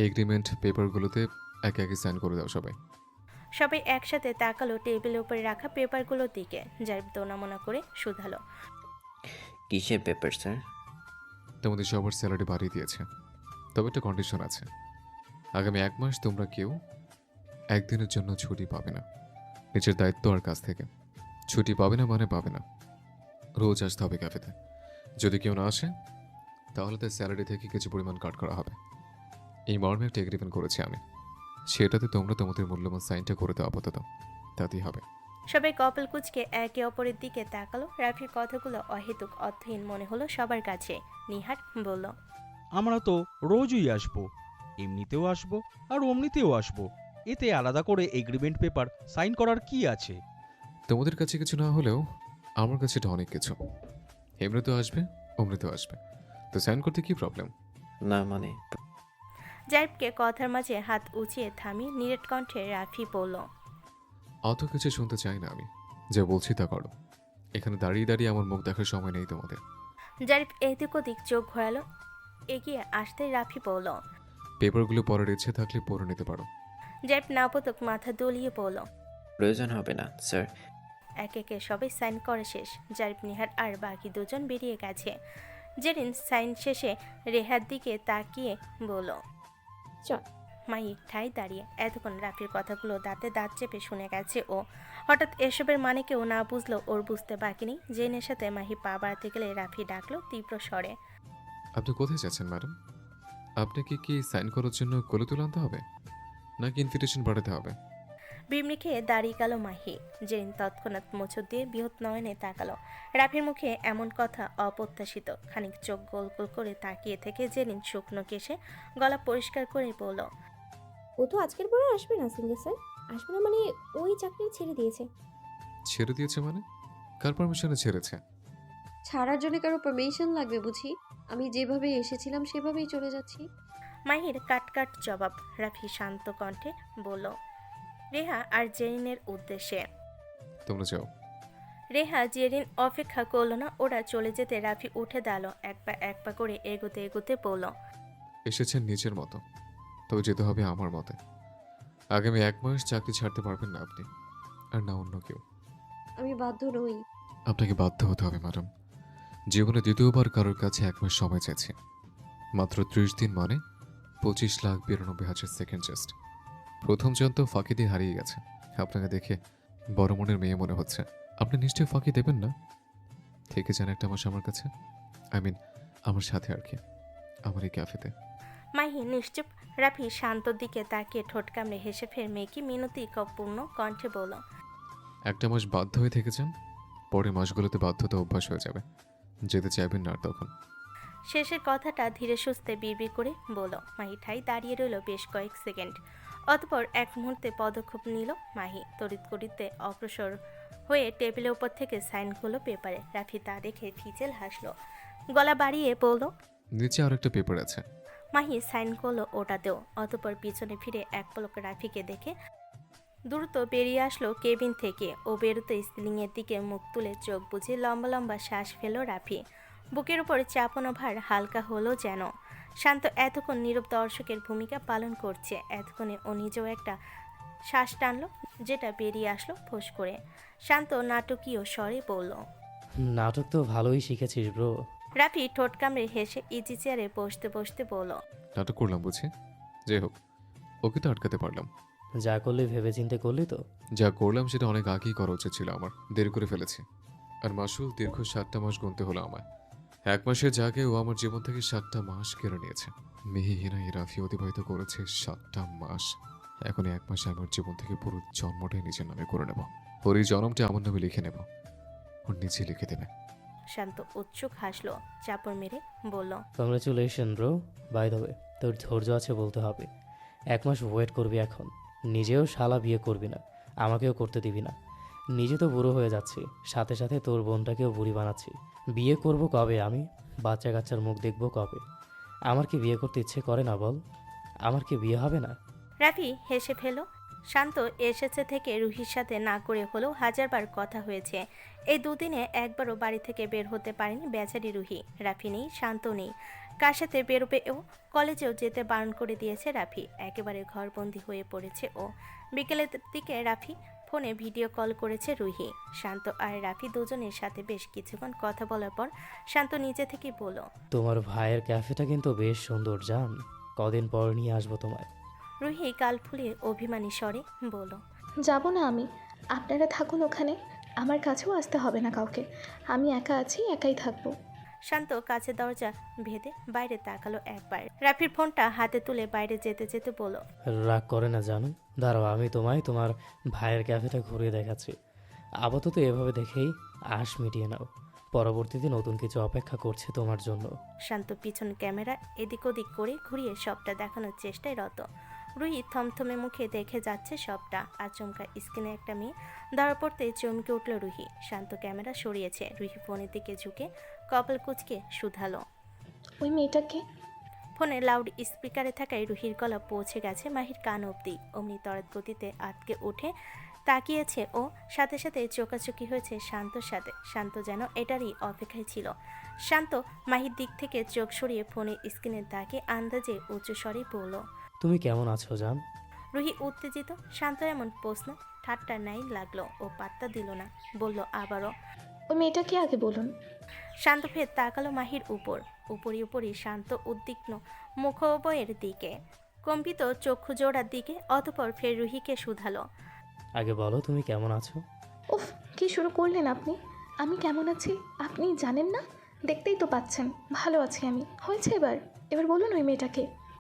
এগ্রিমেন্ট পেপারগুলোতে একে একে সাইন করে দাও সবাই। সবাই একসাথে তাকালো টেবিলের উপরে রাখা পেপারগুলোর দিকে। জারিফ দোনামোনা করে শুধালো। কিসের পেপার স্যার? তোমাদের সবার স্যালারি বাড়িয়ে দিয়েছে, তবে একটা কন্ডিশন আছে। আগামী 1 মাস তোমরা কেউ একদিনের জন্য ছুটি পাবে না। নিজের দায়িত্ব আর কাজ থেকে ছুটি পাবে না মানে পাবে না। রোজ আসতে হবে ক্যাফেতে। যদি কেউ না আসে তাহলে তার স্যালারি থেকে কিছু পরিমাণ কাট করা হবে। এই মর্মে একটা এগ্রিমেন্ট করেছি আমি, সেটাতে তোমরা তোমাদের মূল্যবান সাইনটা করে দাও আপাতত, তাতেই হবে। সবাই কপাল কুঁচকে একে অপরের দিকে তাকালো। রাফির কথাগুলো অহেতুক অর্থহীন মনে হলো সবার কাছে। নিহার বলল। আমরা তো রোজই আসবো, এমনিতেও আসবো আর অমনিতেও আসবো। এতে আলাদা করে এগ্রিমেন্ট পেপার সাইন করার কি আছে? তোমাদের কাছে কিছু না হলেও আমার কাছে এটা অনেক কিছু। এমনিতেও আসবে, অমনিতেও আসবে, তো সাইন করতে কি প্রবলেম? না মানে জারিফকে কথার মাঝে হাত উঁচিয়ে থামিয়ে নিরেট কণ্ঠে রাফি বলল। অত কিছু শুনতে চাই না আমি, যা বলছি তা করো। এখানে দাঁড়িয়ে দাঁড়িয়ে আমার মুখ দেখার সময় নেই তোমাদের। জারিফ এদিক ওদিক চোখ ঘোরালো। এগিয়ে আসতে রাফি বলল। পেপারগুলো পড়ার ইচ্ছে থাকলে পড়ে নিতে পারো। জারিফ নাপতক মাথা দুলিয়ে বলল। প্রয়োজন হবে না স্যার। এক একে সবাই সাইন করে শেষ। জারিফ, নিহার আর বাকি দুজন বেরিয়ে গেছে। জেরিন সাইন শেষে রেহার দিকে তাকিয়ে বলল। চল। মাই ঠাই দাঁড়িয়ে এতক্ষণ রাফির কথাগুলো দাঁতে দাঁত চেপে শুনে গেছে ও। হঠাৎ এসবের মানে কেউ না বুঝলো ওর বুঝতে বাকি নেই। জেনের সাথে মাহি পা বাড়াতে গেলে রাফি ডাকলো তীব্র স্বরে। আপনি কোথায় যাচ্ছেন ম্যাডাম? আপনাকে কি সাইন করার জন্য কোলে তুলে আনতে হবে, নাকি ইনভিটেশন পাঠাতে হবে? বিমড়ি খেয়ে দাঁড়িয়ে গেল মাহি। জেরিন তৎক্ষণাৎ মোচড় দিয়ে বৃহৎ নয়নে তাকালো। রাফির মুখে এমন কথা অপ্রত্যাশিত। খানিক চোখ গোল গোল করে তাকিয়ে থেকে জেরিন শুকনো কেশে গলা পরিষ্কার করে বলল। ও তো আজকের পরে আসবে না সিঙ্গার স্যার। আসবে না মানে ওই চাকরি ছেড়ে দিয়েছে। ছেড়ে দিয়েছে মানে? কার পারমিশনে ছেড়েছে? ছাড়ার জন্য কারো পারমিশন লাগবে বুঝি? আমি যেভাবে এসেছিলাম সেভাবেই চলে যাচ্ছি। মাহির কাট জবাব। রাফি শান্ত কণ্ঠে বলল। রেহা আর জেরিনের উদ্দেশ্যে। তোমরা যাও। রেহা জেরিন অপেক্ষা করলো না, ওরা চলে যেতে রাফি উঠে দাঁড়ালো। এক পা করে এগোতে এগোতে বলল। এসেছেন নিজের মতো, তবে যেতে হবে আমার মতে। আগামী 1 মাস চাকরি ছাড়তে পারবেন না আপনি, আর না অন্য কেউ। আমি বাধ্য নই। আপনাকে বাধ্য হতে হবে ম্যাডাম। জীবনে দ্বিতীয়বার কারোর কাছে 1 মাস সময় চাইছে। মাত্র 30 দিন মানে 25,92,000 সেকেন্ড জাস্ট। প্রথম জন তো ফাঁকি দিয়ে হারিয়ে গেছে। আপনাকে দেখে বড় মনের মেয়ে মনে হচ্ছে। আপনি নিশ্চয়ই ফাঁকি দেবেন না? থেকে যান একটা মাস আমার কাছে, আমার সাথে আর কি, আমার এই ক্যাফেতে। মাহি নিশ্চুপ। রাফি শান্তর দিকে তাকিয়ে ঠোঁট কামড়ে হেসে ফের মেয়েকে মিনতি কপূর্ণ কণ্ঠে বলল। একটা মাস বাধ্য হয়ে থেকে যান, পরের মাসগুলোতে বাধ্যতা অভ্যাস হয়ে যাবে। যেতে চাইবেন না আর তখন। শেষের কথাটা ধীরে সুস্থে বিড়বিড় করে বলল। মাহি ঠাই দাঁড়িয়ে রইল বেশ কয়েক সেকেন্ড। অতঃপর এক মুহূর্তে পদক্ষেপ নিল মাহি। তড়িৎ গতিতে অগ্রসর হয়ে টেবিলের উপর থেকে সাইন করলো পেপারে। রাফি তা দেখে ফিচেল হাসলো, গলা বাড়িয়ে বলল। নিচে আর একটা পেপার আছে। মাহি সাইন করলো ওটাতেও। অতঃপর পিছনে ফিরে এক পলক রাফিকে দেখে দ্রুত বেরিয়ে আসলো কেবিন থেকে। ও বেরোতে সিলিংয়ের দিকে মুখ তুলে চোখ বুঝে লম্বা লম্বা শ্বাস ফেল রাফি। বুকের উপর চাপানো ভার হালকা হলো যেন। শান্ত এতক্ষণ নীরব দর্শকের ভূমিকা পালন করছে। এতক্ষণে ও নিজেও একটা শ্বাস টানলো, যেটা বেরিয়ে আসলো ফোঁস করে। শান্ত নাটকীয় স্বরে বলল। নাটক তো ভালোই শিখেছিস ব্রো। রাফি ঠোঁট কামড়ে হেসে ইজি চেয়ারে বসতে বসতে বলল। নাটক করলাম বুঝি? যাই হোক, ওকে তো আটকাতে পারলাম। যা করলি ভেবেচিন্তে করলি তো? যা করলাম সেটা অনেক আগেই করা উচিত ছিল আমার, দেরি করে ফেলেছি। আর মাসুল দীর্ঘ 7টা মাস গুনতে হলো আমায়। 1 মাসের জায়গায় ও আমার জীবন থেকে 7টা মাস কেড়ে নিয়েছে। মেহিনা রাফি অতিবাহিত করেছে 7টা মাস। এখন 1 মাসে আমার জীবন থেকে পুরো জন্মটাই নিজের নামে করে নেব। ওর এই জন্মটা আমার নামে লিখে নেব, ওর নিচে লিখে দেবে। শান্ত উৎসুক হাসলো, চাপড় মেরে বলল। Congratulation bro. By the way, তোর ধৈর্য আছে বলতে হবে। 1 মাস ওয়েট করবি এখন। নিজেও শালা বিয়ে করবি না, আমাকেও করতে দিবি না। নিজে তো বুড়ো হয়ে যাচ্ছি, সাথে সাথে তোর বোনটাকেও বুড়ি বানাচ্ছি। বিয়ে করব কবে আমি? বাচ্চা কাচ্চার মুখ দেখব কবে? আমার কি বিয়ে করতে ইচ্ছে করে না বল? আমার কি বিয়ে হবে না? রাফি হেসে ফেল। শান্ত এসেছে থেকে রুহির সাথে না করে হলেও হাজারবার কথা হয়েছে। এই দুদিনে একবারও বাড়ি থেকে বের হতে পারেনি বেচারি রুহি। রাফি নেই, শান্ত নেই, কার সাথে বেরোবেও কলেজেও যেতে বারণ করে দিয়েছে রাফি। একেবারে ঘরবন্দি হয়ে পড়েছে ও। বিকেলের দিকে রাফি ফোনে ভিডিও কল করেছে রুহি। শান্ত আর রাফি দুজনের সাথে বেশ কিছুক্ষণ কথা বলার পর শান্ত নিজে থেকেই বলল, তোমার ভাইয়ের ক্যাফেটা কিন্তু বেশ সুন্দর জান, কদিন পর নিয়ে আসবো তোমায়। রুহি গাল ফুলিয়ে অভিমানী স্বরে বলল, যাব না আমি, আপনারা থাকুন ওখানে, আমার কাছেও আসতে হবে না কাউকে, আমি একা আছি, একাই থাকবো। শান্ত কাছে দরজা ভেদে বাইরে তাকালো একবার। রাফির ফোনটা হাতে তুলে বাইরে যেতে যেতে বলল, রাগ করে না জানো, দাঁড়াও আমি তোমায় তোমার ভাইয়ের ক্যাফেটা ঘুরিয়ে দেখাচ্ছি। আপাতত এভাবে দেখেই আশ মিটিয়ে নাও, পরবর্তীতে নতুন কিছু অপেক্ষা করছে তোমার জন্য। শান্ত পিছন ক্যামেরা এদিক ওদিক করে ঘুরিয়ে সবটা দেখানোর চেষ্টায় রত। রুহি থমথমে মুখে দেখে যাচ্ছে সবটা। আচমকা স্ক্রিনে একটা মেয়ে ধরা পড়তে চমকে উঠল রুহি। শান্ত ক্যামেরা সরিয়েছে। রুহি ফোনের দিকে ঝুঁকে কপাল কুঁচকে শুধালো, ওই মেয়েটাকে? ফোনে লাউড স্পিকারে থাকায় রুহির গলা পৌঁছে গেছে মাহির কান অবধি। অমনি তড়াৎ গতিতে আটকে উঠে তাকিয়েছে ও, সাথে সাথে চোকাচোকি হয়েছে শান্তর সাথে। শান্ত যেন এটারই অপেক্ষায় ছিল। শান্ত মাহির দিক থেকে চোখ সরিয়ে ফোনের স্ক্রিনের দাগে আন্দাজে উঁচু স্বরে বলল, তুমি কেমন আছো জান? রুহি উত্তেজিত। শান্তর এমন প্রশ্ন ঠাট্টার ন্যায় লাগলো। ও পাত্তা দিল না, বলল আবারও, ওই মেয়েটাকে আগে বলুন। শান্ত ফের তাকালো মাহির উপর। উপরই শান্ত উদ্বিগ্ন মুখোবয়ের দিকে, কম্পিত চক্ষু জোড়ার দিকে। অতঃপর ফের রুহিকে শুধালো, আগে বলো তুমি কেমন আছো? উফ, কি শুরু করলেন আপনি? আমি কেমন আছি আপনি জানেন না? দেখতেই তো পাচ্ছেন, ভালো আছি আমি। হয়েছে এবার, এবার বলুন ওই মেয়েটাকে।